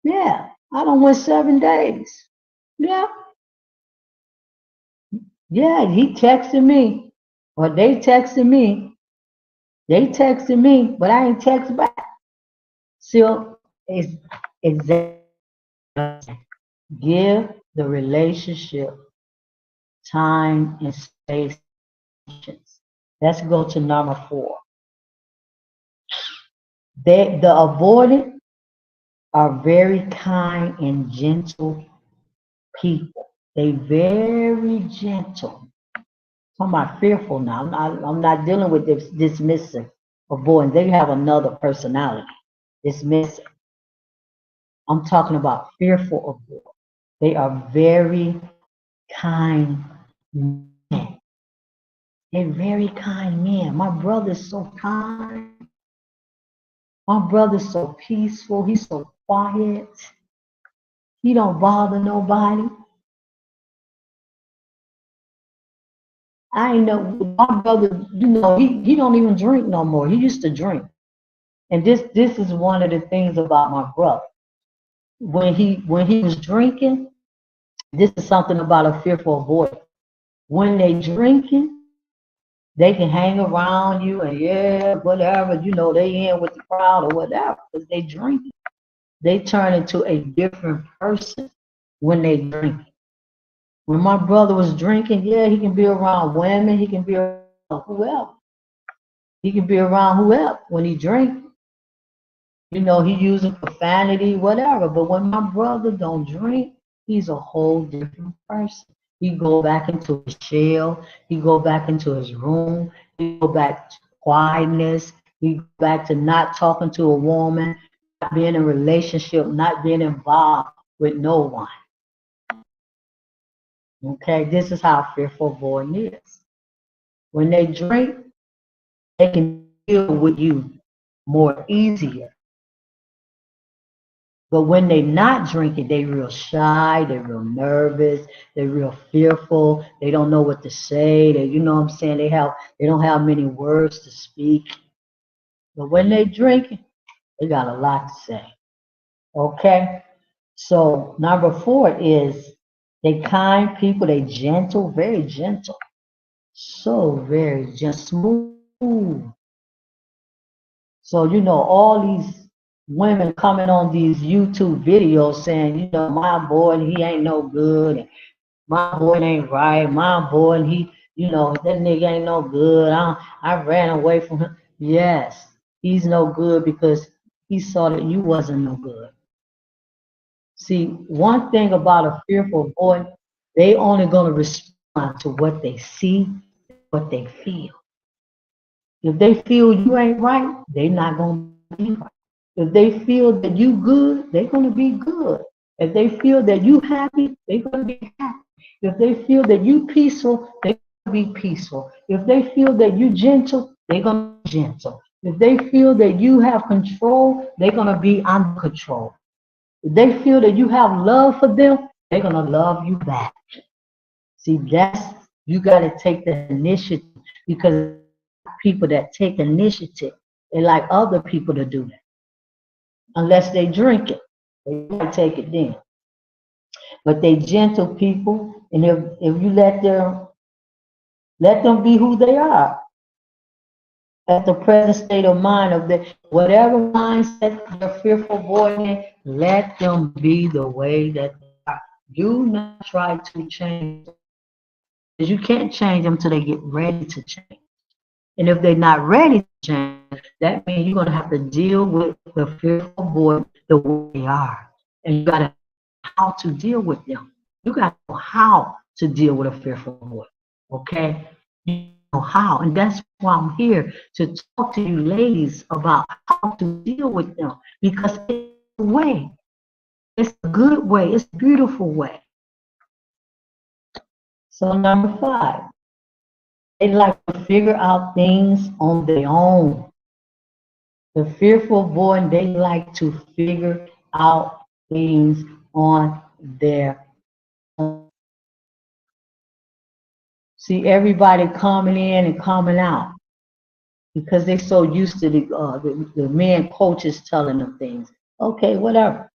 Yeah, I don't went 7 days. Yeah, yeah. He texted me, or they texted me. They texted me, but I ain't text back. So it's exactly give the relationship time and space. Let's go to number 4. The avoidant are very kind and gentle people. They very gentle. I'm not fearful now. I'm not dealing with this dismissive avoidance. They have another personality. Dismissive. I'm talking about fearful avoidance. They are very kind men. They're very kind men. My brother's so kind. My brother's so peaceful. He's so quiet. He don't bother nobody. I know my brother, he don't even drink no more. He used to drink. And this is one of the things about my brother. When he was drinking, this is something about a fearful avoidance. When they drinking, they can hang around you and yeah, whatever, they in with the crowd or whatever, because they drinking. They turn into a different person when they drink. When my brother was drinking, yeah, he can be around women, he can be around whoever. He can be around whoever when he drinks. He using profanity, whatever. But when my brother don't drink, he's a whole different person. He go back into his shell. He go back into his room. He go back to quietness. He go back to not talking to a woman, not being in a relationship, not being involved with no one. Okay, this is how fearful avoidant is. When they drink, they can deal with you more easier. But when they not drinking, they real shy, they real nervous, they real fearful, they don't know what to say, you know what I'm saying, they don't have many words to speak. But when they drinking, they got a lot to say. Okay? So number 4 is they kind people, they gentle, very gentle. So very just smooth. So all these women coming on these YouTube videos saying, my boy, he ain't no good, and my boy ain't right, my boy, he, that nigga ain't no good. I ran away from him. Yes, he's no good because he saw that you wasn't no good. See, one thing about a fearful boy, they only gonna respond to what they see, what they feel. If they feel you ain't right, they not gonna be right. If they feel that you good, they're gonna be good. If they feel that you happy, they're gonna be happy. If they feel that you peaceful, they're be peaceful. If they feel that you're gentle, they're gonna be gentle. If they feel that you have control, they're gonna be under control. If they feel that you have love for them, they're gonna love you back. See, that's you gotta take the initiative because people that take initiative, they like other people to do that. Unless they drink it, they might take it then. But they gentle people, and if you let them be who they are at the present state of mind of the whatever mindset they're fearful avoiding, let them be the way that they are. Do not try to change them. Because you can't change them till they get ready to change. And if they're not ready to change, that means you're gonna have to deal with the fearful void the way they are. And you gotta know how to deal with them. You gotta know how to deal with a fearful void. Okay? You know how. And that's why I'm here to talk to you ladies about how to deal with them. Because it's a way. It's a good way. It's a beautiful way. So number 5, they like to figure out things on their own. The fearful void, they like to figure out things on their own. See everybody coming in and coming out because they're so used to the men coaches telling them things. Okay, whatever,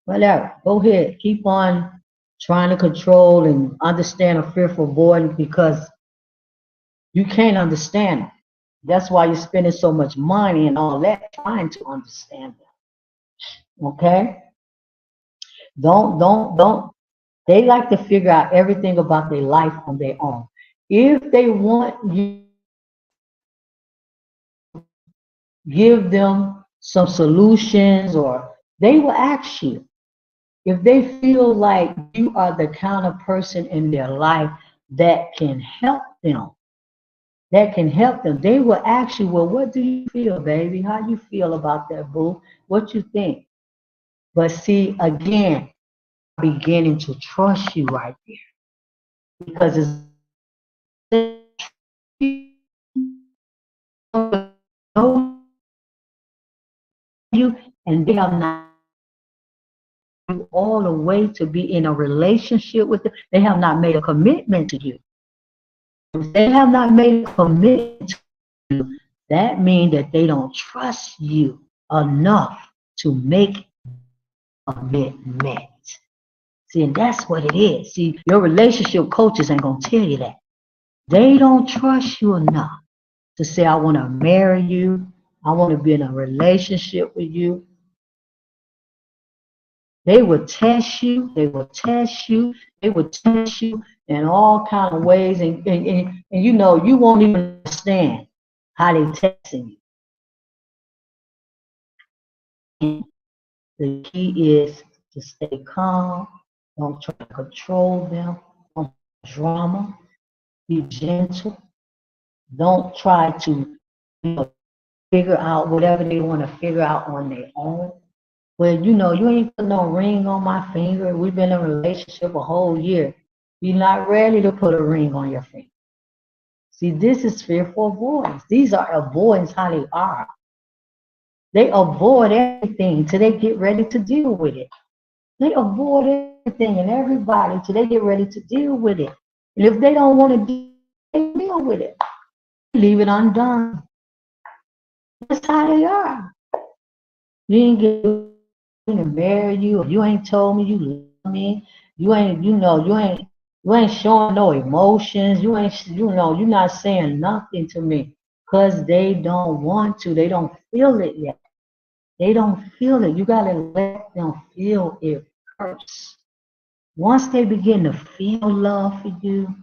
whatever. Go ahead, keep on trying to control and understand a fearful void because you can't understand them. That's why you're spending so much money and all that trying to understand them. Okay? Don't. They like to figure out everything about their life on their own. If they want you to give them some solutions or they will ask you. If they feel like you are the kind of person in their life that can help them, they will ask you, well, what do you feel, baby? How you feel about that, boo? What you think? But see, again, beginning to trust you right there because it's know you and they have not you all the way to be in a relationship with them. They have not made a commitment to you. If they have not made a commitment to you, that means that they don't trust you enough to make a commitment. See, and that's what it is. See, your relationship coaches ain't gonna tell you that. They don't trust you enough to say, I want to marry you. I want to be in a relationship with you. They will test you. They will test you. They will test you in all kind of ways. And you know, you won't even understand how they testing you. And the key is to stay calm. Don't try to control them. Don't drama. Be gentle. Don't try to figure out whatever they want to figure out on their own. Well, you know, you ain't put no ring on my finger. We've been in a relationship a whole year. You're not ready to put a ring on your finger. See, this is fearful avoidance. These are avoidance how they are. They avoid everything till they get ready to deal with it. They avoid everything and everybody till they get ready to deal with it. And if they don't want to deal with it, leave it undone. That's how they are. You ain't get to marry you, or you ain't told me you love me. You ain't, you ain't showing no emotions. You're not saying nothing to me because they don't want to. They don't feel it yet. They don't feel it. You gotta let them feel it first. Once they begin to feel love for you,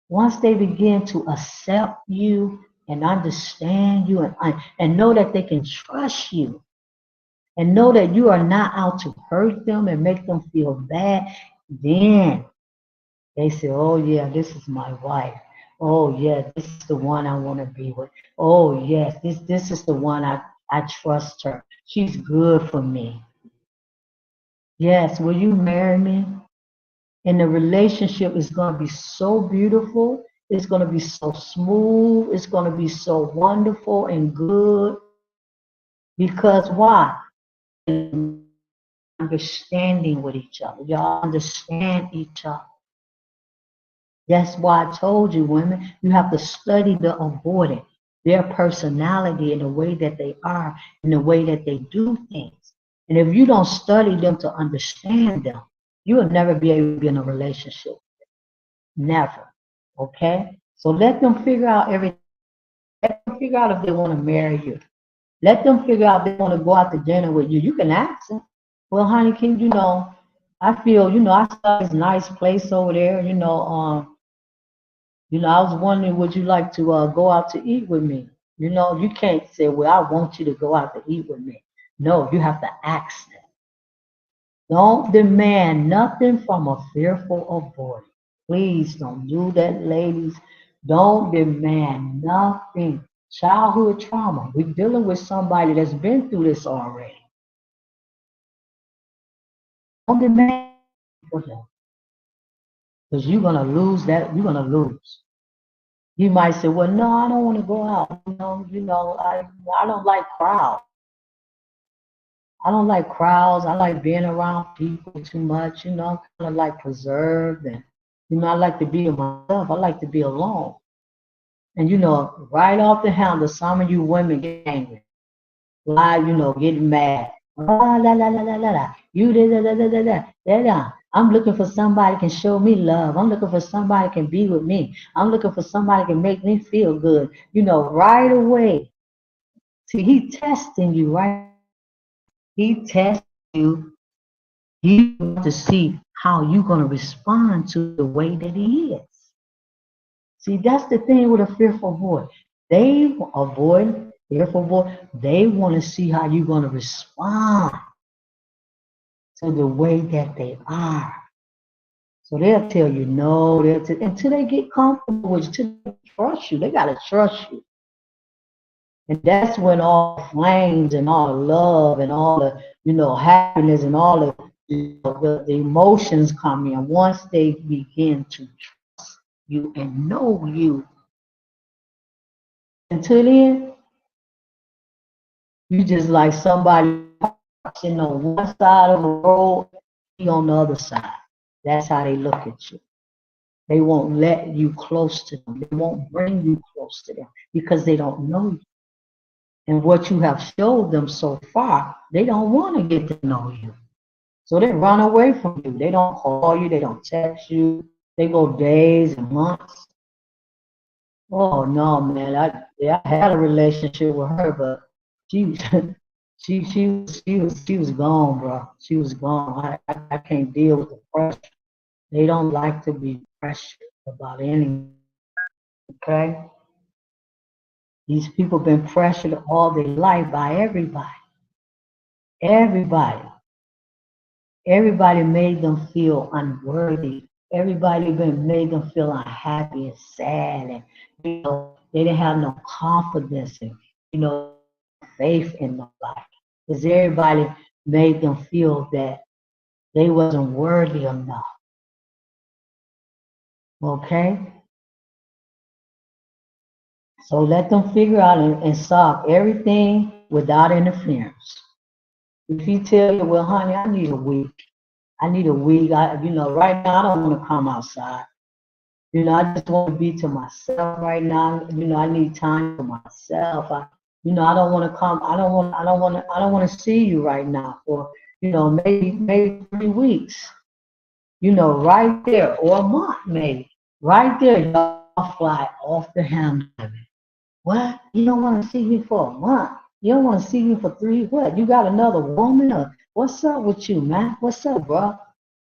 once they begin to accept you and understand you and know that they can trust you and know that you are not out to hurt them and make them feel bad, then they say, oh yeah, this is my wife. Oh yeah, this is the one I want to be with. Oh yes, this is the one I trust her. She's good for me. Yes, will you marry me? And the relationship is going to be so beautiful It's going to be so smooth. It's going to be so wonderful and good. Because why? Understanding with each other. Y'all understand each other. That's why I told you, women, you have to study the avoidant, their personality and the way that they are and the way that they do things. And if you don't study them to understand them, you will never be able to be in a relationship. Never. Okay? So let them figure out everything. Let them figure out if they want to marry you. Let them figure out if they want to go out to dinner with you. You can ask them. Well, honey, can I feel, I saw this nice place over there, I was wondering, would you like to go out to eat with me? You can't say, well, I want you to go out to eat with me. No, you have to ask them. Don't demand nothing from a fearful avoidant. Please don't do that, ladies. Don't demand nothing. Childhood trauma. We're dealing with somebody that's been through this already. Don't demand for them. Because you're going to lose that. You're going to lose. You might say, well, no, I don't want to go out. I don't like crowds. I don't like crowds. I like being around people too much. I'm kind of like preserved. And, I like to be myself. I like to be alone. And, right off the handle, some of you women get angry. Lie, getting mad. Ah, la, la, la, la, la, la. You da, da, da, da, da, da, da. I'm looking for somebody can show me love. I'm looking for somebody can be with me. I'm looking for somebody can make me feel good. Right away. See, he testing you, right? He testing you. He wants to see how you're going to respond to the way that he is. See, that's the thing with a fearful void. They avoid fearful void. They want to see how you're going to respond to the way that they are. So they'll tell you no, until they get comfortable with you, until they trust you. They got to trust you. And that's when all the flames and all the love and all the, happiness and all the emotions come in once they begin to trust you and know you. Until then, you just like somebody sitting on one side of the road, he on the other side. That's how they look at you. They won't let you close to them. They won't bring you close to them because they don't know you. And what you have showed them so far, they don't want to get to know you. So they run away from you. They don't call you. They don't text you. They go days and months. Oh no, man! I had a relationship with her, but she she was gone, bro. She was gone. I can't deal with the pressure. They don't like to be pressured about anything. Okay, these people been pressured all their life by everybody. Everybody. Everybody made them feel unworthy. Everybody made them feel unhappy and sad, and they didn't have no confidence and faith in nobody. Because everybody made them feel that they wasn't worthy enough. Okay? So let them figure out and solve everything without interference. If he tell you, well, honey, I need a week. I need a week. Right now I don't want to come outside. I just want to be to myself right now. I need time for myself. I don't want to come. I don't want to see you right now for, maybe 3 weeks. Right there, or a month maybe. Right there, y'all fly off the handle. What? You don't want to see me for a month? You don't want to see me for 3? What? You got another woman? Or what's up with you, man? What's up, bro?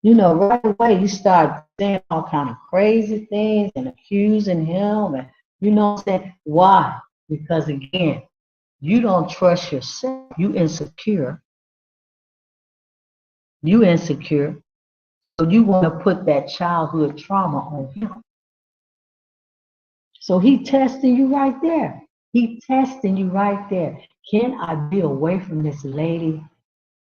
Right away you start saying all kind of crazy things and accusing him, and what I'm saying? Why? Because again, you don't trust yourself. You insecure. You insecure. So you want to put that childhood trauma on him. So he testing you right there. He testing you right there. Can I be away from this lady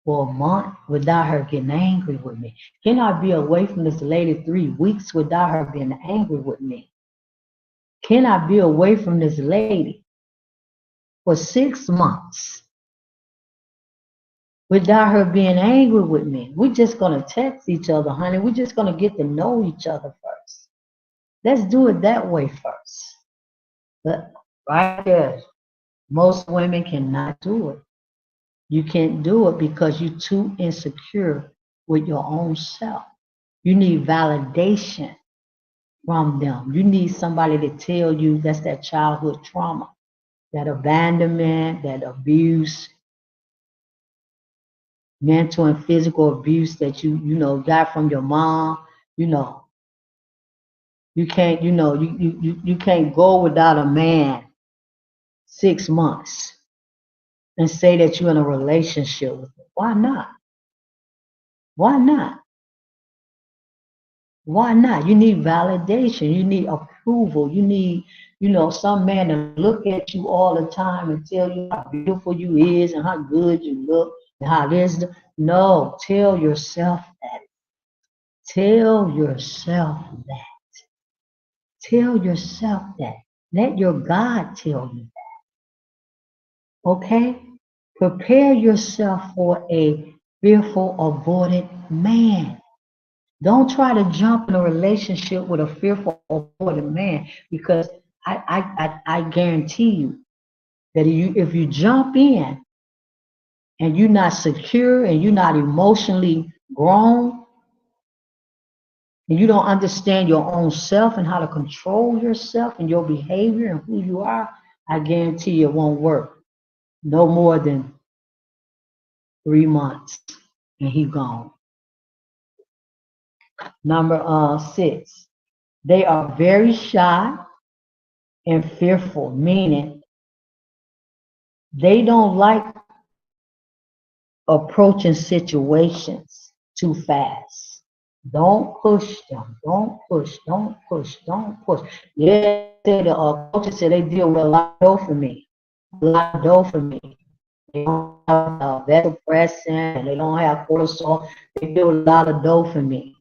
for a month without her getting angry with me? Can I be away from this lady 3 weeks without her being angry with me? Can I be away from this lady for 6 months without her being angry with me? We're just going to text each other, honey. We're just going to get to know each other first. Let's do it that way first. But right there, most women cannot do it. You can't do it because you're too insecure with your own self. You need validation from them. You need somebody to tell you that's that childhood trauma, that abandonment, that abuse, mental and physical abuse that you got from your mom. You know, you can't, you can't go without a man 6 months and say that you're in a relationship with him. Why not? Why not? Why not? You need validation. You need approval. You need, some man to look at you all the time and tell you how beautiful you is and how good you look and how this. No, tell yourself that. Tell yourself that. Tell yourself that. Let your God tell you that. Okay? Prepare yourself for a fearful, avoidant man. Don't try to jump in a relationship with a fearful, avoidant man, because I guarantee you that if you jump in and you're not secure and you're not emotionally grown and you don't understand your own self and how to control yourself and your behavior and who you are, I guarantee you it won't work. No more than 3 months and he gone. Number 6, they are very shy and fearful, meaning they don't like approaching situations too fast. Don't push them. Don't push. Don't push. Don't push. Yeah, the coaches say they deal with a lot of dopamine. A lot of dopamine. They don't have vasopressin and they don't have cortisol. They deal with a lot of dopamine.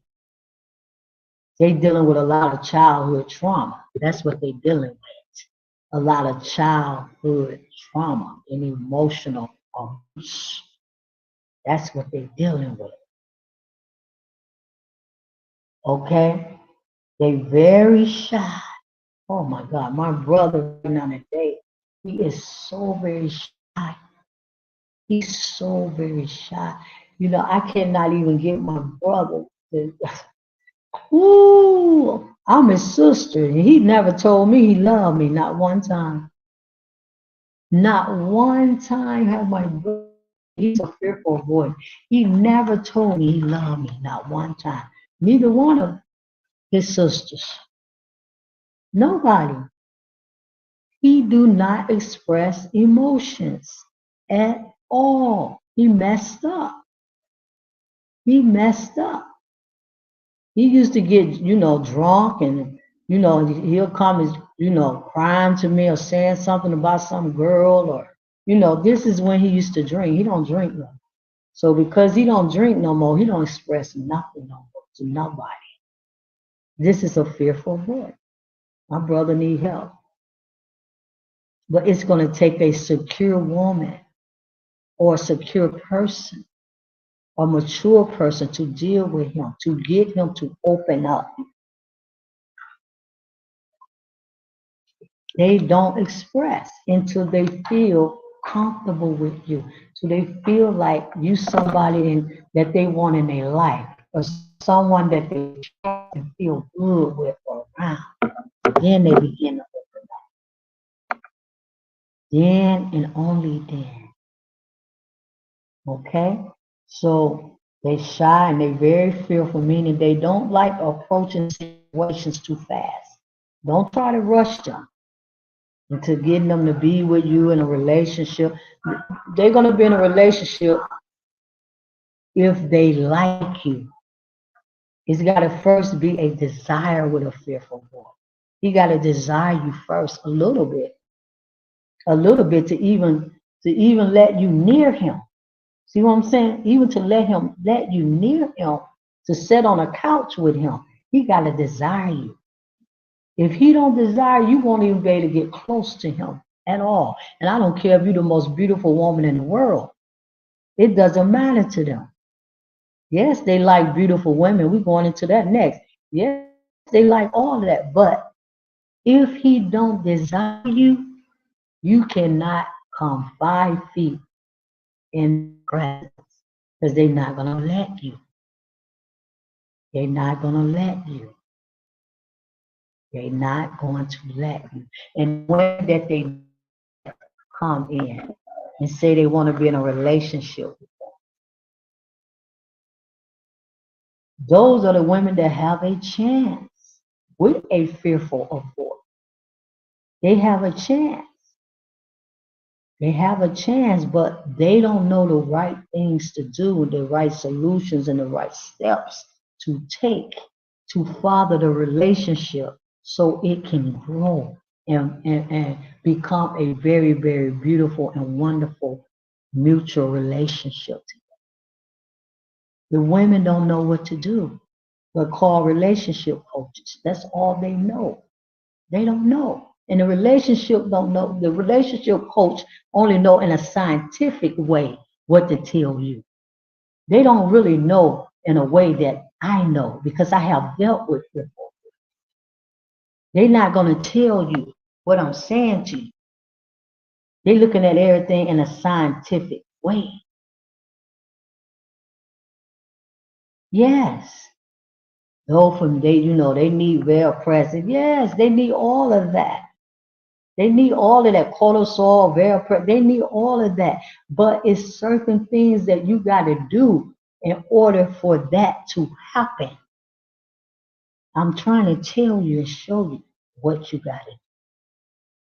They dealing with a lot of childhood trauma. That's what they dealing with. A lot of childhood trauma and emotional abuse. That's what they're dealing with. Okay? They very shy. Oh my God, my brother right now today, he is so very shy. He's so very shy. I cannot even get my brother to, ooh, I'm his sister. And he never told me he loved me, not one time. Not one time have my brother, he's a fearful boy. He never told me he loved me, not one time. Neither one of his sisters. Nobody. He do not express emotions at all. He messed up. He messed up. He used to get, drunk and, he'll come and, crying to me or saying something about some girl or, this is when he used to drink. He don't drink no more. So because he don't drink no more, he don't express nothing no more to nobody. This is a fearful boy. My brother need help. But it's going to take a secure woman or a secure person, a mature person to deal with him, to get him to open up. They don't express until they feel comfortable with you. So they feel like you somebody that they want in their life or someone that they trust and feel good with or around. Then they begin to open up. Then and only then. Okay? So they shy and they very fearful, meaning they don't like approaching situations too fast. Don't try to rush them into getting them to be with you in a relationship. They're going to be in a relationship if they like you. It's got to first be a desire with a fearful boy. He got to desire you first a little bit to even let you near him. See what I'm saying? Even to let you near him, to sit on a couch with him, he got to desire you. If he don't desire, you won't even be able to get close to him at all. And I don't care if you're the most beautiful woman in the world. It doesn't matter to them. Yes, they like beautiful women. We're going into that next. Yes, they like all of that. But if he don't desire you, you cannot come 5 feet in their presence because they're not going to let you. They're not going to let you. They're not going to let you. And when that they come in and say they want to be in a relationship, those are the women that have a chance with a fearful avoidant. They have a chance. They have a chance, but they don't know the right things to do, the right solutions, and the right steps to take to father the relationship so it can grow and become a very, very beautiful and wonderful mutual relationship. The women don't know what to do, but call relationship coaches. That's all they know. They don't know. And the relationship don't know. The relationship coach only know in a scientific way what to tell you. They don't really know in a way that I know because I have dealt with people. They're not going to tell you what I'm saying to you. They're looking at everything in a scientific way. Yes. Though from they need well present. Yes, they need all of that. They need all of that cortisol, they need all of that. But it's certain things that you got to do in order for that to happen. I'm trying to tell you and show you what you got to do.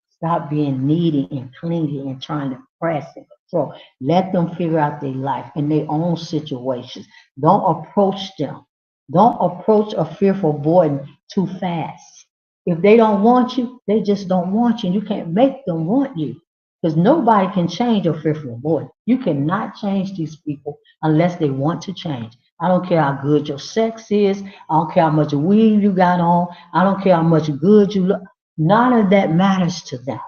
Stop being needy and clingy and trying to press and control. Let them figure out their life and their own situations. Don't approach them. Don't approach a fearful boy too fast. If they don't want you, they just don't want you. You can't make them want you because nobody can change a fearful boy. You cannot change these people unless they want to change. I don't care how good your sex is. I don't care how much weed you got on. I don't care how much good you look. None of that matters to them.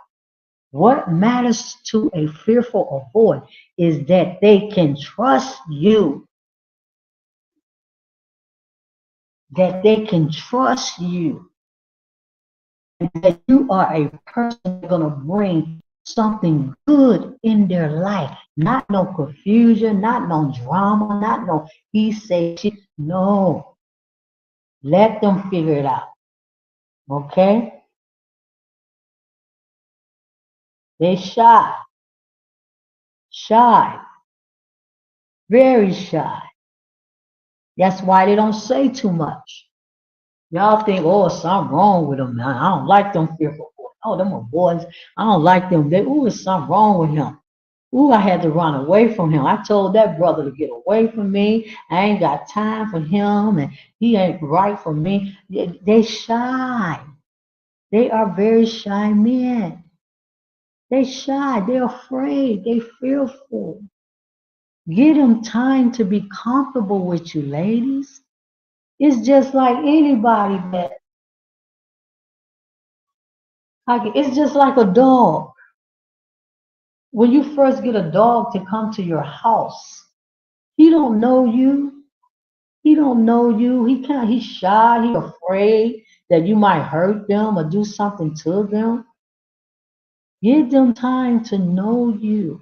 What matters to a fearful avoid is that they can trust you, that they can trust you, and that you are a person that's going to bring something good in their life. Not no confusion, not no drama, not no he say she. No, let them figure it out. Okay? They shy, very shy. That's why they don't say too much. Y'all think, oh, something wrong with them. I don't like them fearful boys. Oh, them are boys. I don't like them. There's something wrong with him. Ooh, I had to run away from him. I told that brother to get away from me. I ain't got time for him, and he ain't right for me. They shy. They are very shy men. They shy. They're afraid. They fearful. Give them time to be comfortable with you, ladies. It's just like anybody that, like, it's just like a dog. When you first get a dog to come to your house, he don't know you. He don't know you. He's shy. He's afraid that you might hurt them or do something to them. Give them time to know you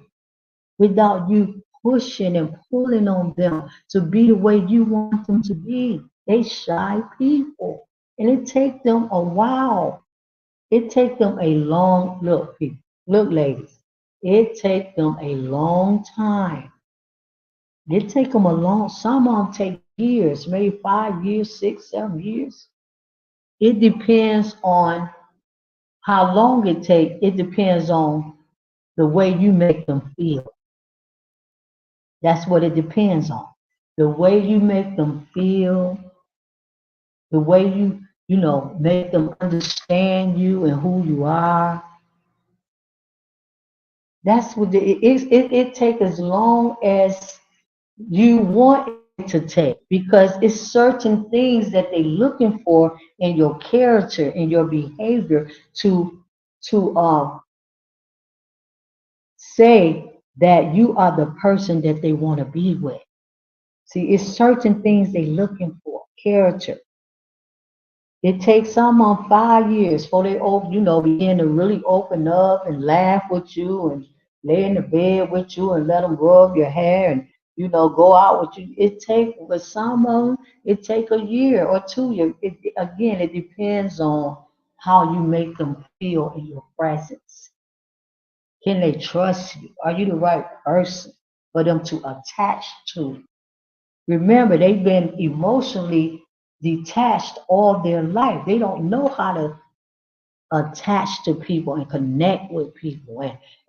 without you pushing and pulling on them to be the way you want them to be. They shy people. And it takes them a while. It takes them a long look, people. Look, ladies. It takes them a long time. It take them some of them take years, maybe 5 years, 6, 7 years. It depends on how long it takes. It depends on the way you make them feel. That's what it depends on. The way you make them feel, the way you make them understand you and who you are. That's what it takes as long as you want to take because it's certain things that they're looking for in your character, in your behavior to say that you are the person that they want to be with. See, it's certain things they're looking for, character. It takes some on 5 years before they open, begin to really open up and laugh with you and lay in the bed with you and let them rub your hair and go out with you. It take with some of them, it take a year or 2 years. Again, it depends on how you make them feel in your presence. Can they trust you? Are you the right person for them to attach to? Remember, they've been emotionally detached all their life. They don't know how to attach to people and connect with people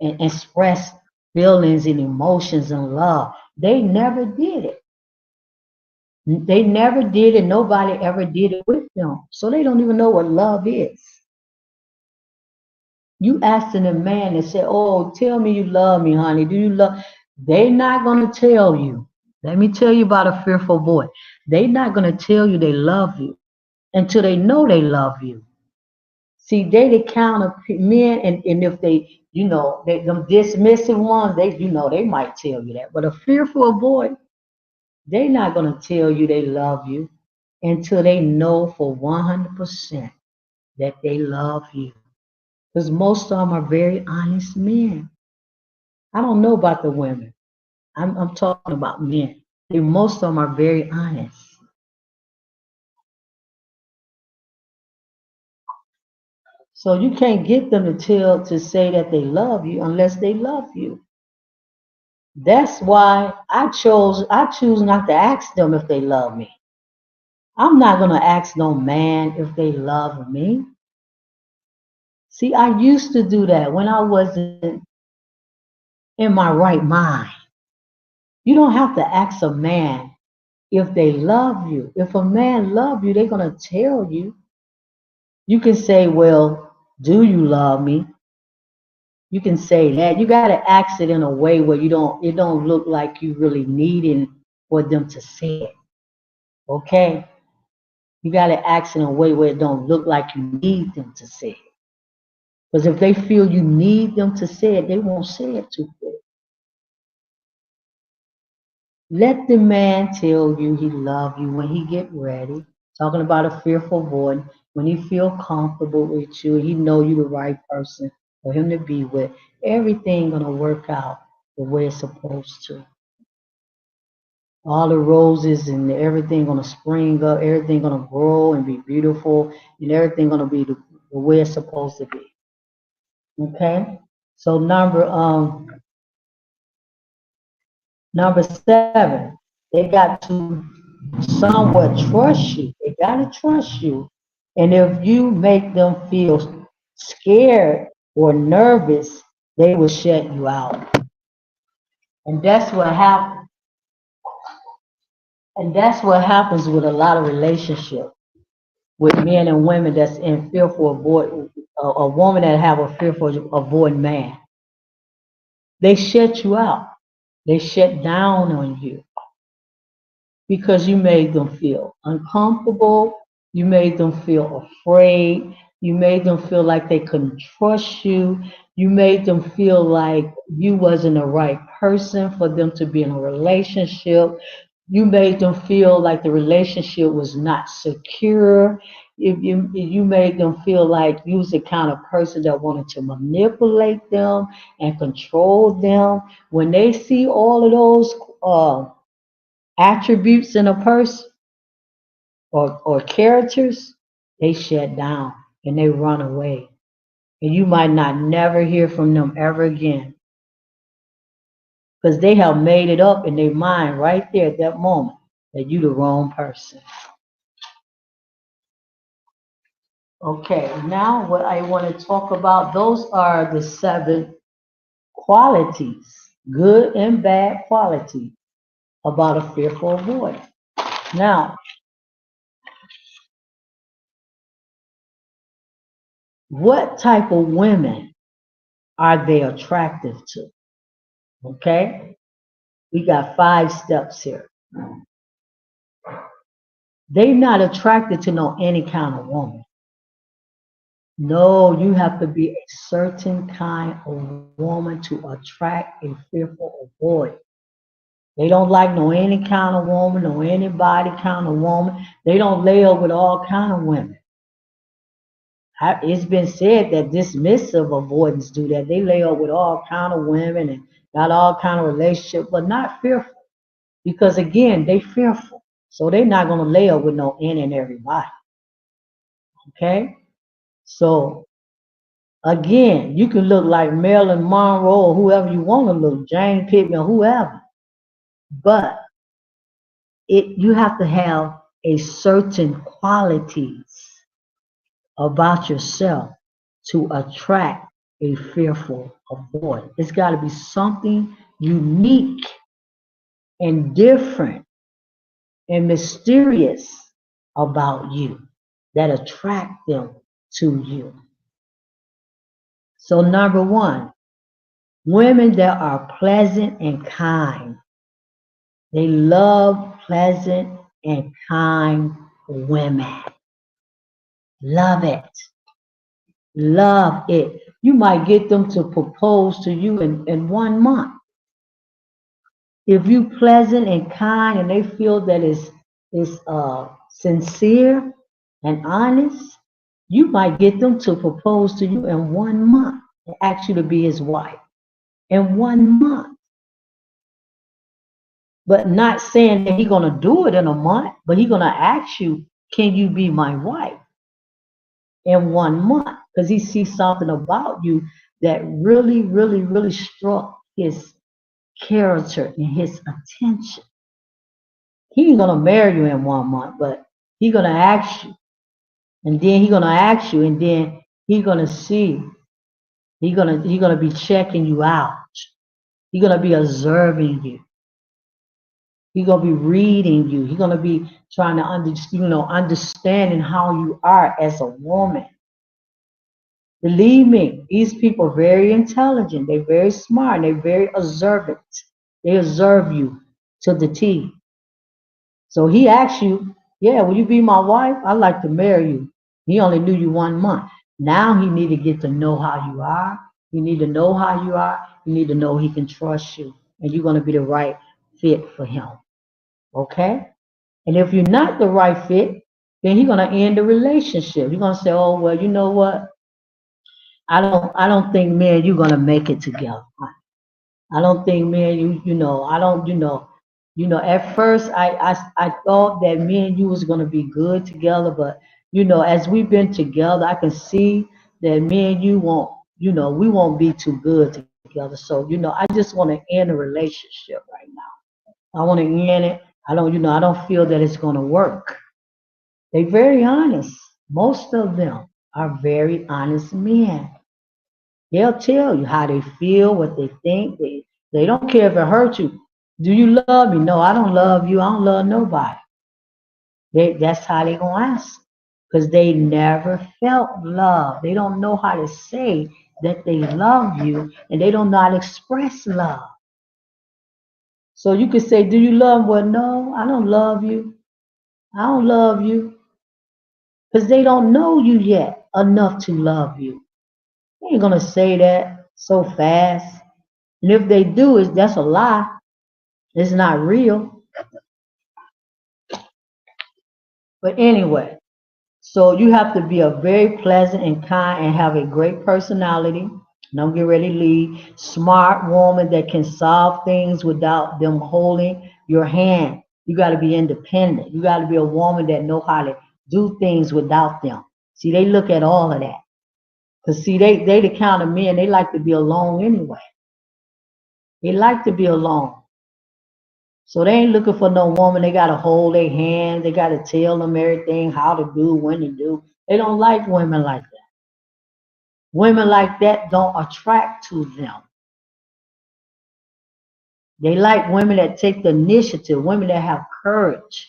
and express feelings and emotions and love. They never did it. They never did it. Nobody ever did it with them. So they don't even know what love is. You asking a man and say, "Oh, tell me you love me, honey. Do you love?" They not gonna tell you. Let me tell you about a fearful boy. They not gonna tell you they love you until they know they love you. See, they the kind of men, and if they, them dismissive ones, they might tell you that. But a fearful boy, they not gonna tell you they love you until they know for 100% that they love you. Because most of them are very honest men. I don't know about the women. I'm talking about men. Most of them are very honest. So you can't get them to say that they love you unless they love you. That's why I choose not to ask them if they love me. I'm not gonna ask no man if they love me. See, I used to do that when I wasn't in my right mind. You don't have to ask a man if they love you. If a man love you, they're gonna tell you. You can say, "Well, do you love me?" You can say that. You gotta ask it in a way where it don't look like you really needing for them to say it. Okay? You gotta ask in a way where it don't look like you need them to say it. Because if they feel you need them to say it, they won't say it too quick. Let the man tell you he love you when he get ready. Talking about a fearful boy, when he feel comfortable with you, he know you the right person for him to be with. Everything gonna work out the way it's supposed to. All the roses and everything gonna spring up, everything gonna grow and be beautiful, and everything gonna be the way it's supposed to be. Okay? So number 7, they got to somewhat trust you. They gotta trust you. And if you make them feel scared or nervous, they will shut you out. And that's what happens. And that's what happens with a lot of relationships with men and women that's in fearful avoid a woman that have a fearful avoid man. They shut you out. They shut down on you because you made them feel uncomfortable. You made them feel afraid. You made them feel like they couldn't trust you. You made them feel like you wasn't the right person for them to be in a relationship. You made them feel like the relationship was not secure. You made them feel like you was the kind of person that wanted to manipulate them and control them. When they see all of those attributes in a person or characters, they shut down and they run away. And you might not never hear from them ever again because they have made it up in their mind right there at that moment that you the wrong person. Okay, now what I want to talk about, those are the 7 qualities, good and bad qualities about a fearful avoidant. Now, what type of women are they attractive to? Okay, we got 5 steps here. They not attracted to no any kind of woman. No, you have to be a certain kind of woman to attract a fearful avoid. They don't like no any kind of woman, no anybody kind of woman. They don't lay up with all kind of women. It's been said that dismissive avoidance do that. They lay up with all kind of women and got all kind of relationship, but not fearful. Because again, they fearful. So they're not gonna lay up with no any and everybody. Okay? So again, you can look like Marilyn Monroe or whoever you want to look, Jane Pittman, whoever. But you have to have a certain qualities about yourself to attract a fearful avoid. It's got to be something unique and different and mysterious about you that attract them to you. So number one, women that are pleasant and kind. They love pleasant and kind women. Love it. Love it. You might get them to propose to you in 1 month. If you pleasant and kind and they feel that it's sincere and honest, you might get them to propose to you in 1 month and ask you to be his wife. In 1 month. But not saying that he's gonna do it in a month, but he's gonna ask you, can you be my wife in 1 month? Because he sees something about you that really, really, really struck his character and his attention. He ain't gonna marry you in 1 month, but he's gonna ask you, and then he's gonna ask you, and then he's gonna see, he's gonna be checking you out. He's gonna be observing you. He's gonna be reading you. He's gonna be trying to understanding how you are as a woman. Believe me, these people are very intelligent. They're very smart. They're very observant. They observe you to the T. So he asked you, "Yeah, will you be my wife? I'd like to marry you." He only knew you 1 month. Now he need to get to know how you are. You need to know how you are. You need to know he can trust you, and you're gonna be the right fit for him. Okay? And if you're not the right fit, then he's gonna end the relationship. He's gonna say, "Oh well, you know what? I don't think me and you gonna make it together. I don't think me and you, I don't, at first I thought that me and you was gonna be good together, but as we've been together, I can see that me and you won't, we won't be too good together. So, I just want to end a relationship right now. I want to end it. I don't feel that it's gonna work." They're very honest. Most of them are very honest men. They'll tell you how they feel, what they think. They don't care if it hurts you. Do you love me? No, I don't love you. I don't love nobody. That's how they gonna answer. Because they never felt love. They don't know how to say that they love you, and they don't know how to express love. So you could say, "Do you love me?" Well, no, I don't love you. I don't love you. Because they don't know you yet enough to love you. They ain't gonna say that so fast. And if they do, that's a lie. It's not real. But anyway, so you have to be a very pleasant and kind and have a great personality. Don't get ready to leave. Smart woman that can solve things without them holding your hand. You got to be independent. You got to be a woman that know how to do things without them. See, they look at all of that. Because see, they the kind of men, they like to be alone anyway. They like to be alone. So they ain't looking for no woman. They gotta hold their hand. They gotta tell them everything, how to do, when to do. They don't like women like that. Women like that don't attract to them. They like women that take the initiative, women that have courage,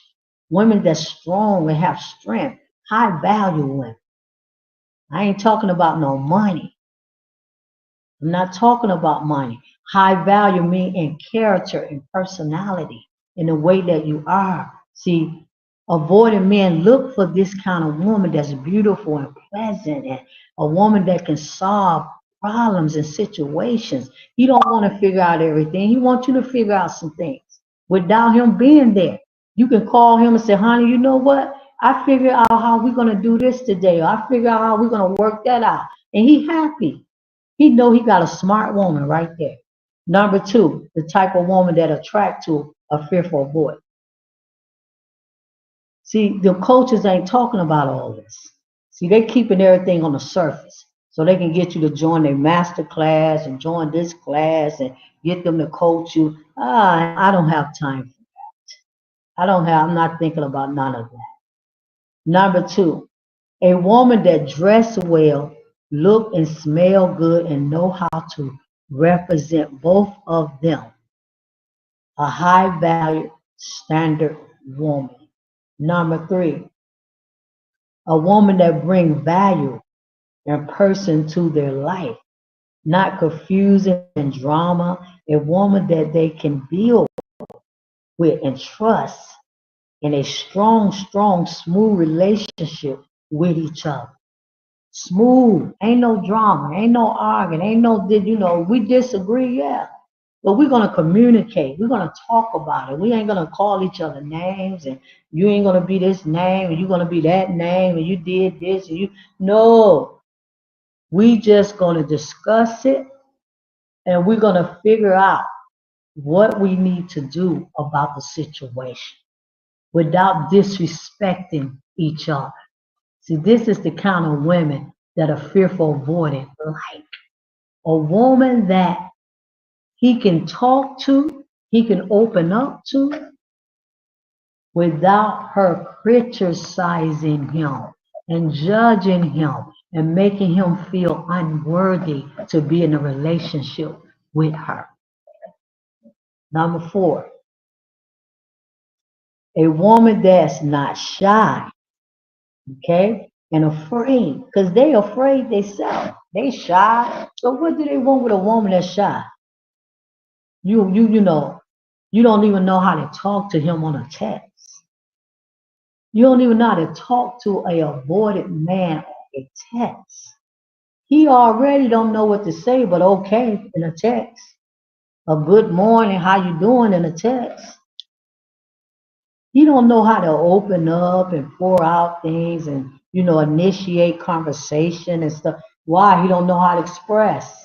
women that's strong and have strength, high value women. I ain't talking about no money. I'm not talking about money. High value mean in character and personality, in the way that you are. See, Avoiding men look for this kind of woman that's beautiful and pleasant and a woman that can solve problems and situations. He don't want to figure out everything. He wants you to figure out some things without him being there. You can call him and say, honey, you know what? I figured out how we're going to do this today. Or I figured out how we're going to work that out. And he happy. He know he got a smart woman right there. Number two, the type of woman that attract to a fearful boy. See, the coaches ain't talking about all this. See, they keeping everything on the surface. So they can get you to join their master class and join this class and get them to coach you. I don't have time. I'm not thinking about none of that. Number two, a woman that dress well, look and smell good and know how to represent both of them. A high value standard woman. Number three, a woman that bring value and person to their life, not confusing and drama, a woman that they can build with and trust in a strong, smooth relationship with each other. Smooth, ain't no drama, ain't no arguing, ain't no, we disagree, yeah. But we're gonna communicate. We're gonna talk about it. We ain't gonna call each other names and you ain't gonna be this name and you're gonna be that name and you did this and you no. We just gonna discuss it and we're gonna figure out what we need to do about the situation without disrespecting each other. See, this is the kind of women that a fearful avoidant like. A woman that he can talk to, he can open up to without her criticizing him and judging him and making him feel unworthy to be in a relationship with her. Number four, a woman that's not shy, okay, and afraid, because they afraid themselves. They shy. So what do they want with a woman that's shy? You don't even know how to talk to him on a text. You don't even know how to talk to a avoided man on a text. He already don't know what to say, but okay in a text. A good morning, how you doing in a text. He don't know how to open up and pour out things and initiate conversation and stuff. Why? He don't know how to express.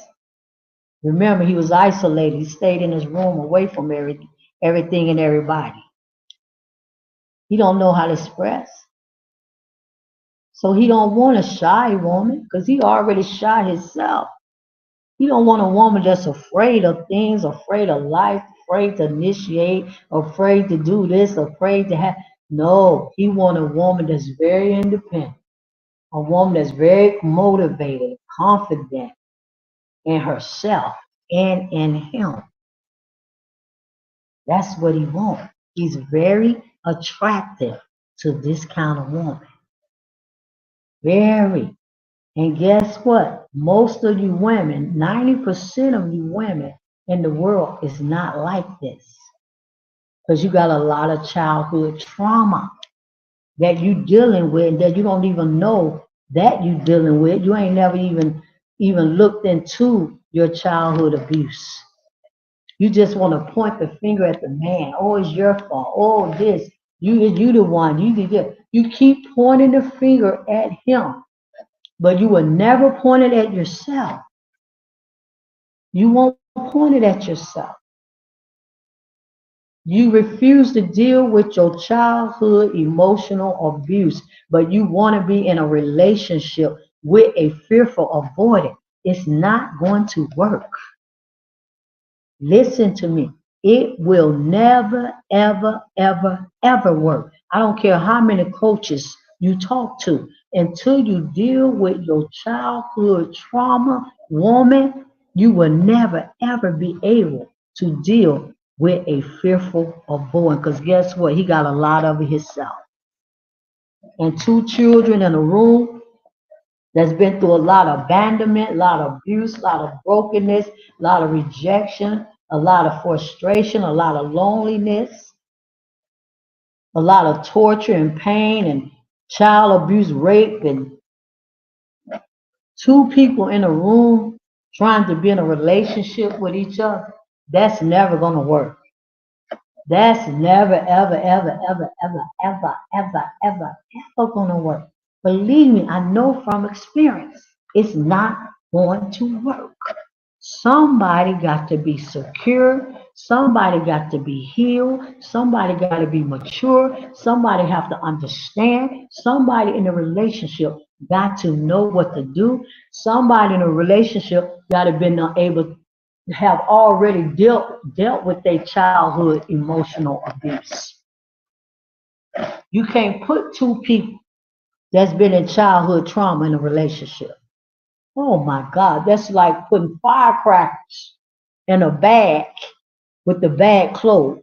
Remember, he was isolated. He stayed in his room away from everything and everybody. He don't know how to express. So he don't want a shy woman because he already shy himself. He don't want a woman that's afraid of things, afraid of life, afraid to initiate, afraid to do this, afraid to have. No, he want a woman that's very independent, a woman that's very motivated, confident in herself and in him. That's what he wants. He's very attractive to this kind of woman. Very. And guess what? Most of you women, 90% of you women in the world is not like this. Because you got a lot of childhood trauma that you dealing with that you don't even know that you dealing with. You ain't never even looked into your childhood abuse. You just want to point the finger at the man. Oh, it's your fault. Oh, this. You the one. You did it. You keep pointing the finger at him, but you will never point it at yourself. You won't point it at yourself. You refuse to deal with your childhood emotional abuse, but you want to be in a relationship with a fearful avoidant. It's not going to work. Listen to me. It will never, ever work. I don't care how many coaches you talk to. Until you deal with your childhood trauma, woman, you will never, ever be able to deal with a fearful avoidant. Because guess what? He got a lot of it himself. And two children in a room that's been through a lot of abandonment, a lot of abuse, a lot of brokenness, a lot of rejection, a lot of frustration, a lot of loneliness. a lot of torture and pain and child abuse, rape, and two people in a room trying to be in a relationship with each other, that's never going to work. That's never, ever, ever, ever, ever, ever, ever, ever, ever going to work. Believe me, I know from experience, it's not going to work. Somebody got to be secure. Somebody got to be healed. Somebody got to be mature. Somebody have to understand. Somebody in a relationship got to know what to do. Somebody in a relationship got to be able to have already dealt with their childhood emotional abuse. You can't put two people that's been in childhood trauma in a relationship. Oh my God, that's like putting firecrackers in a bag with the bag closed.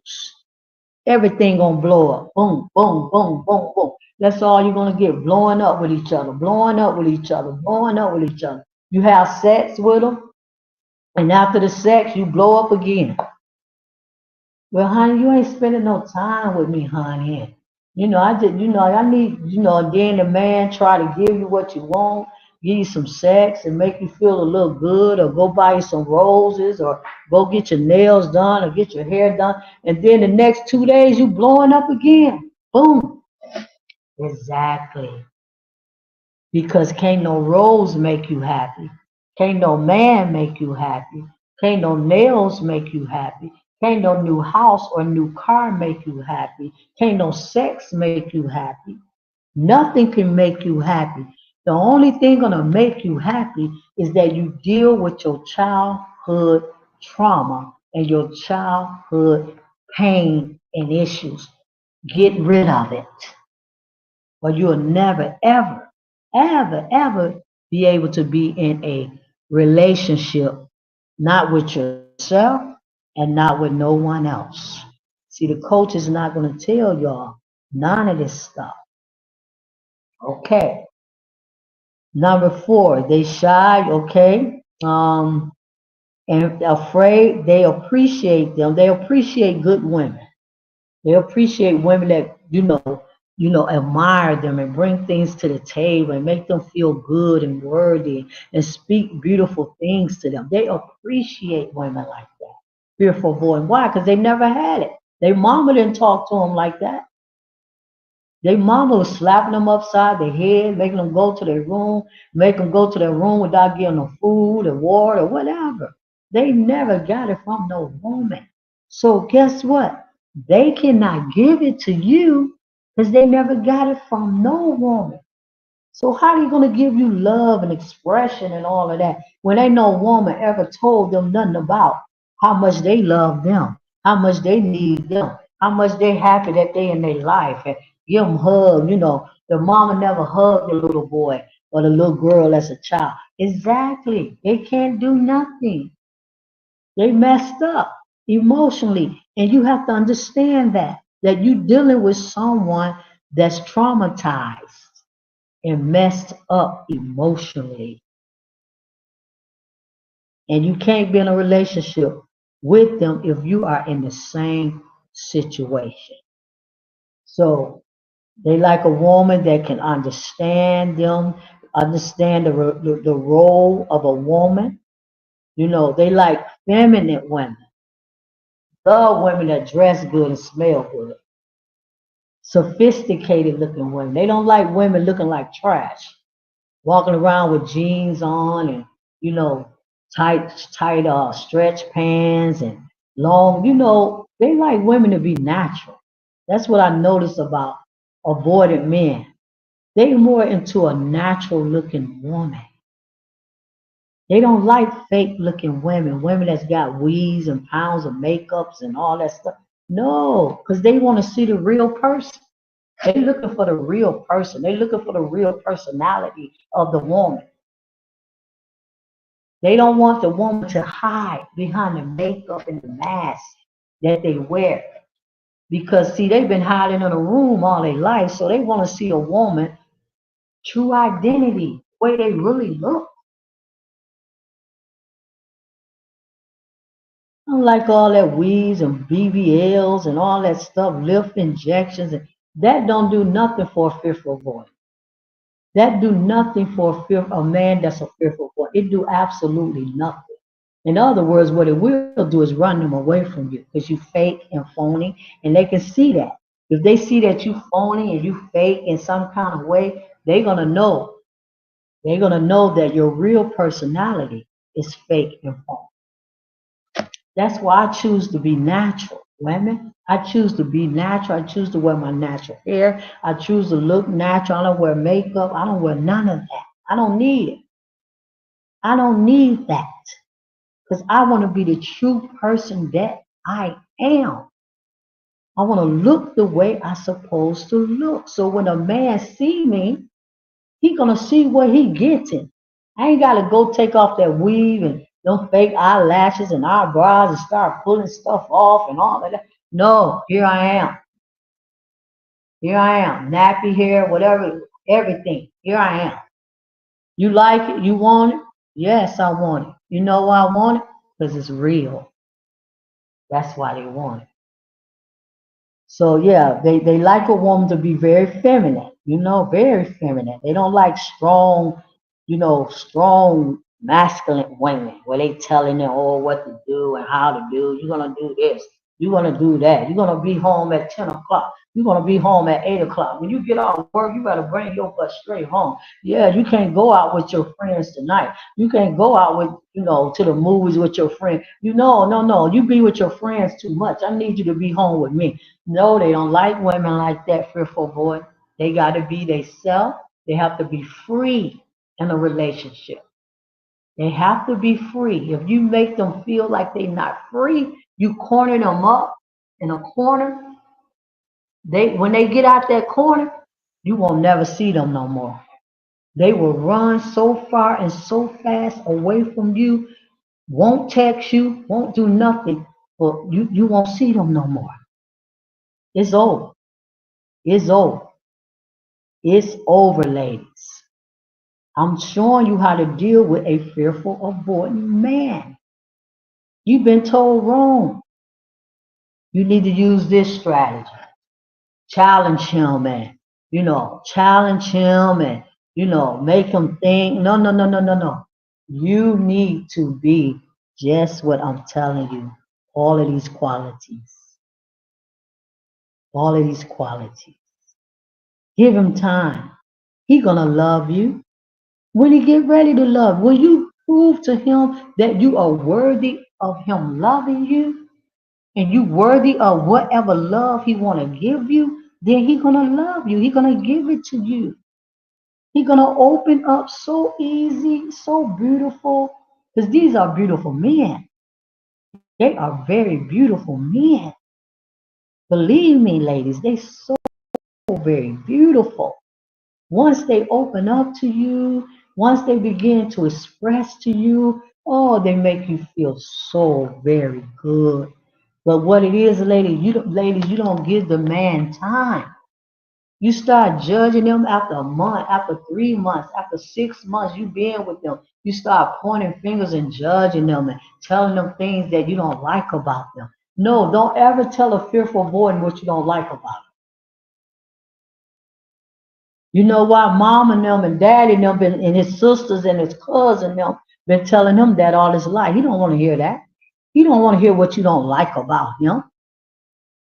Everything gonna blow up. Boom, boom, boom, boom, boom. That's all you're gonna get, blowing up with each other, blowing up with each other, blowing up with each other. You have sex with them, and after the sex, you blow up again. Well, honey, you ain't spending no time with me, honey. I just, I need, then the man try to give you what you want, give you some sex and make you feel a little good, or go buy you some roses, or go get your nails done, or get your hair done. And then the next 2 days, you blowing up again. Boom. Exactly. Because can't no rose make you happy. Can't no man make you happy. Can't no nails make you happy. Can't no new house or new car make you happy. Can't no sex make you happy. Nothing can make you happy. The only thing gonna make you happy is that you deal with your childhood trauma and your childhood pain and issues. Get rid of it, or you'll never, ever, ever, ever be able to be in a relationship, not with yourself and not with no one else. See, the coach is not going to tell y'all none of this stuff. Okay. Number four, they shy, okay? And afraid, they appreciate them. They appreciate good women. They appreciate women that, admire them and bring things to the table and make them feel good and worthy and speak beautiful things to them. They appreciate women like that. Fearful boy. Why? Because they never had it. Their mama didn't talk to them like that. Their mama was slapping them upside the head, making them go to their room, make them go to their room without giving them food or water or whatever. They never got it from no woman. So guess what? They cannot give it to you because they never got it from no woman. So how are you going to give you love and expression and all of that when ain't no woman ever told them nothing about how much they love them, how much they need them, how much they happy that they in their life, and give them hug. The mama never hugged the little boy or the little girl as a child. Exactly. They can't do nothing. They messed up emotionally. And you have to understand that you're dealing with someone that's traumatized and messed up emotionally. And you can't be in a relationship with them if you are in the same situation. So they like a woman that can understand them, understand the role of a woman. They like feminine women, love women that dress good and smell good, sophisticated looking women. They don't like women looking like trash, walking around with jeans on and you know tight stretch pants and long. They like women to be natural. That's what I noticed about avoidant men. They more into a natural looking woman. They don't like fake looking women that's got weaves and pounds of makeups and all that stuff. No, because they want to see the real person. They looking for the real person. They looking for the real personality of the woman. They don't want the woman to hide behind the makeup and the mask that they wear. Because see, they've been hiding in a room all their life, so they want to see a woman true identity, the way they really look. I don't like all that weaves and BBLs and all that stuff, lift injections. And That don't do nothing for a fearful avoidant. That do nothing for a man that's a fearful avoidant. It do absolutely nothing. In other words, what it will do is run them away from you because you fake and phony, and they can see that. If they see that you phony and you fake in some kind of way, they're gonna know. They're gonna know that your real personality is fake and phony. That's why I choose to be natural. Women, I choose to be natural. I choose to wear my natural hair. I choose to look natural. I don't wear makeup. I don't wear none of that. I don't need it. I don't need that because I want to be the true person that I am. I want to look the way I supposed to look. So when a man see me, he gonna see what he getting. I ain't gotta go take off that weave and them fake eyelashes and eyebrows and start pulling stuff off and all of that. No, here I am. Here I am. Nappy hair, whatever, everything. Here I am. You like it? You want it? Yes, I want it. You know why I want it? Because it's real. That's why they want it. So yeah, they like a woman to be very feminine, very feminine. They don't like strong, strong masculine women where they telling them oh what to do and how to do. You're gonna do this, you're gonna do that. You're gonna be home at 10 o'clock. You're gonna be home at 8 o'clock. When you get out of work, you better bring your butt straight home. Yeah, you can't go out with your friends tonight. You can't go out with, to the movies with your friend. No. You be with your friends too much. I need you to be home with me. No, they don't like women like that, fearful boy. They got to be themselves. They have to be free in a relationship. They have to be free. If you make them feel like they're not free, you corner them up in a corner. When they get out that corner, you won't never see them no more. They will run so far and so fast away from you, won't text you, won't do nothing, but you won't see them no more. It's over. It's over. It's over, ladies. I'm showing you how to deal with a fearful, avoidant man. You've been told wrong. You need to use this strategy. Challenge him and, challenge him and, make him think. No, no, no, no, no, no. You need to be just what I'm telling you. All of these qualities. All of these qualities. Give him time. He gonna love you. When he get ready to love, when you prove to him that you are worthy of him loving you and you worthy of whatever love he want to give you, then he gonna love you. He gonna give it to you. He gonna open up so easy, so beautiful. Because these are beautiful men. They are very beautiful men. Believe me, ladies, they so very beautiful. Once they open up to you, once they begin to express to you, oh, they make you feel so very good. But what it is, ladies, you don't give the man time. You start judging them after a month, after 3 months, after 6 months, you being with them. You start pointing fingers and judging them and telling them things that you don't like about them. No, don't ever tell a fearful boy what you don't like about him. You know why mom and them and daddy and them and his sisters and his cousin them been telling him that all his life. He don't want to hear that. He don't want to hear what you don't like about him.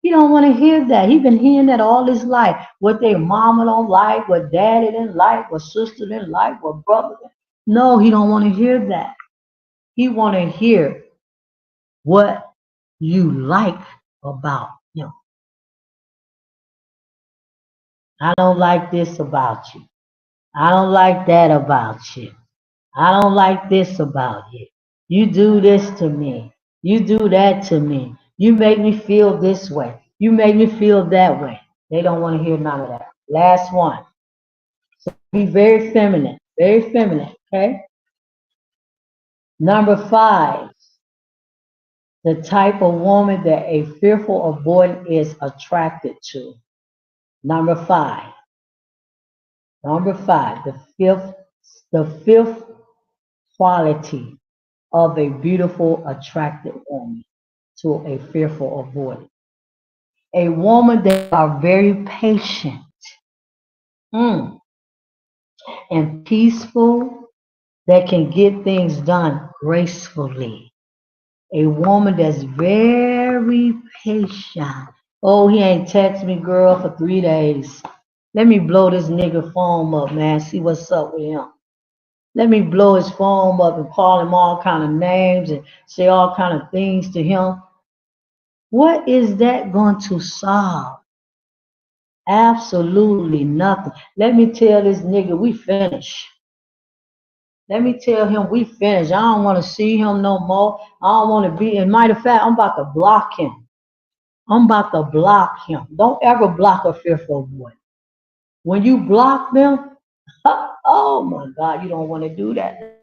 He don't want to hear that. He been hearing that all his life. What their mama don't like, what daddy didn't like, what sister didn't like, what brother didn't. No, he don't want to hear that. He want to hear what you like about him. I don't like this about you. I don't like that about you. I don't like this about you. You do this to me. You do that to me. You make me feel this way. You make me feel that way. They don't want to hear none of that. Last one. Be very feminine. Very feminine. Okay. Number 5. The type of woman that a fearful avoidant is attracted to. Number 5. Number 5. The fifth quality of a beautiful, attractive woman to a fearful avoidant. A woman that are very patient, mm, and peaceful, that can get things done gracefully. A woman that's very patient. Oh, he ain't text me, girl, for 3 days. Let me blow this nigga phone up, man. See what's up with him. Let me blow his phone up and call him all kind of names and say all kind of things to him. What is that going to solve? Absolutely nothing. Let me tell this nigga we finished. Let me tell him we finished. I don't want to see him no more. I don't want to be. And matter of fact, I'm about to block him. I'm about to block him. Don't ever block a fearful boy. When you block them, oh my God, you don't want to do that.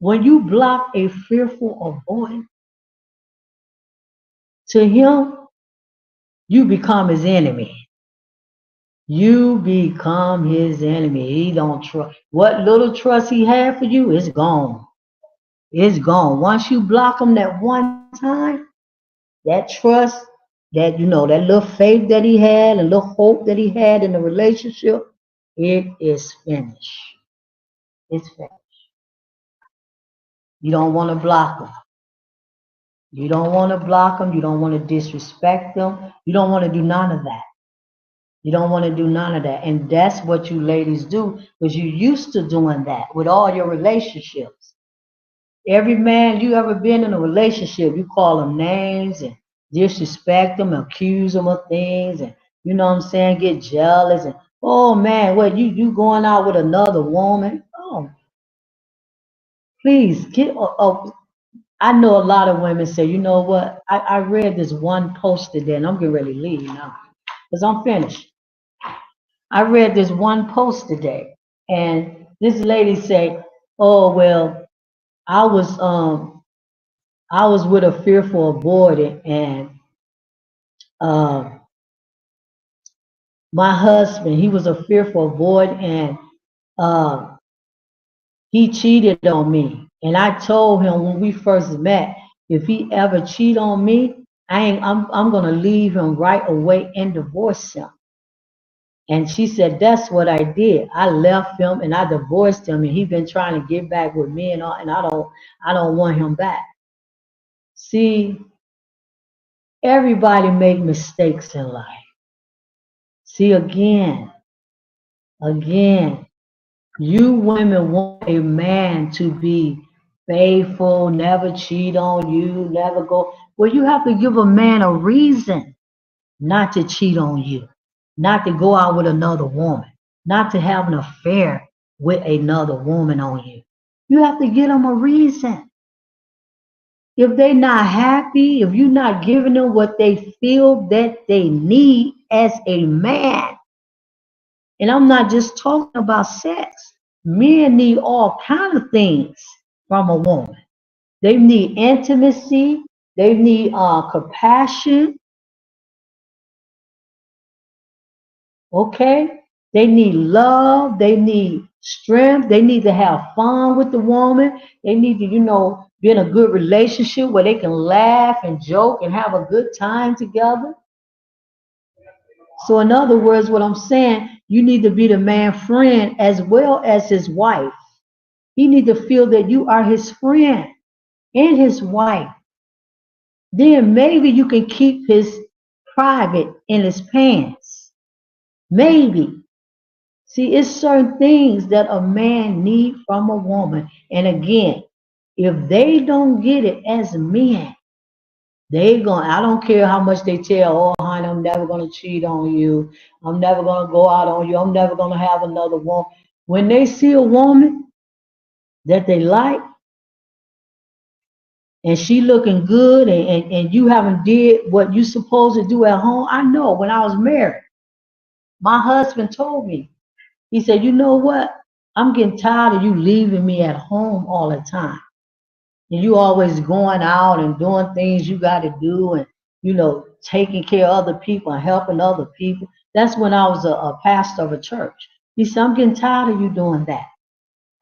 When you block a fearful boy, to him, you become his enemy. You become his enemy. He don't trust. What little trust he had for you is gone. It's gone. Once you block him that one time, that trust, that little faith that he had, a little hope that he had in the relationship, it is finished. It's finished. You don't want to block them. You don't want to block them. You don't want to disrespect them. You don't want to do none of that. You don't want to do none of that. And that's what you ladies do because you used to doing that with all your relationships. Every man you ever been in a relationship, you call them names and disrespect them, accuse them of things, and you know what I'm saying, get jealous and oh man, what you going out with another woman? Oh, please get. Oh, I know a lot of women say, you know what? I read this one post today, and I'm getting ready to leave now because I'm finished. I read this one post today, and this lady say, "Oh well, I was um I was with a fearful avoidant, and um my husband, he was a fearful avoidant, and uh, he cheated on me. And I told him when we first met, if he ever cheat on me, I'm gonna leave him right away and divorce him." And she said, "That's what I did. I left him and I divorced him, and he been trying to get back with me and all, and I don't want him back." See, everybody make mistakes in life. See, again, you women want a man to be faithful, never cheat on you, never go. Well, you have to give a man a reason not to cheat on you, not to go out with another woman, not to have an affair with another woman on you. You have to give them a reason. If they're not happy, if you're not giving them what they feel that they need as a man, and I'm not just talking about sex. Men need all kind of things from a woman. They need intimacy. They need compassion. Okay. They need love. They need strength. They need to have fun with the woman. They need to, be in a good relationship where they can laugh and joke and have a good time together. So, in other words, what I'm saying, you need to be the man friend as well as his wife. He need to feel that you are his friend and his wife. Then maybe you can keep his private in his pants. Maybe. See, it's certain things that a man need from a woman. And again, if they don't get it as men, I don't care how much they tell, oh honey, I'm never gonna cheat on you. I'm never gonna go out on you. I'm never gonna have another woman. When they see a woman that they like and she looking good and you haven't did what you supposed to do at home. I know when I was married, my husband told me, he said, you know what? I'm getting tired of you leaving me at home all the time. And you always going out and doing things you got to do and, taking care of other people and helping other people. That's when I was a pastor of a church. He said, I'm getting tired of you doing that.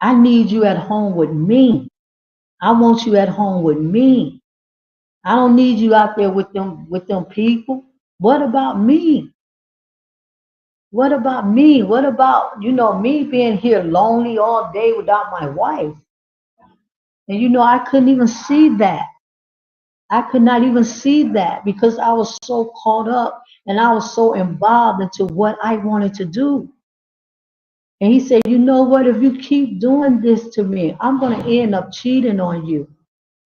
I need you at home with me. I want you at home with me. I don't need you out there with them people. What about me? What about me? What about, me being here lonely all day without my wife? And I couldn't even see that. I could not even see that because I was so caught up and I was so involved into what I wanted to do. And he said, you know what? If you keep doing this to me, I'm going to end up cheating on you.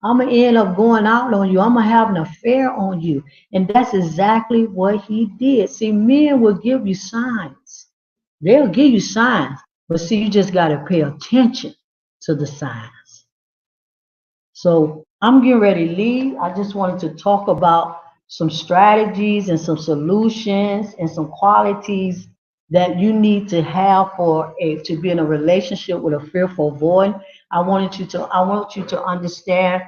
I'm going to end up going out on you. I'm going to have an affair on you. And that's exactly what he did. See, men will give you signs. They'll give you signs. But see, you just got to pay attention to the signs. So I'm getting ready to leave. I just wanted to talk about some strategies and some solutions and some qualities that you need to have to be in a relationship with a fearful void. I want you to understand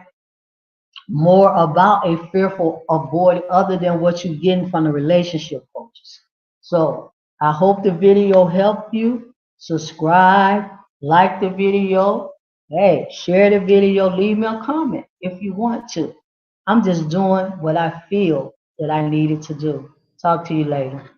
more about a fearful avoid other than what you're getting from the relationship coaches. So I hope the video helped you. Subscribe, like the video. Hey, share the video, leave me a comment if you want to. I'm just doing what I feel that I needed to do. Talk to you later.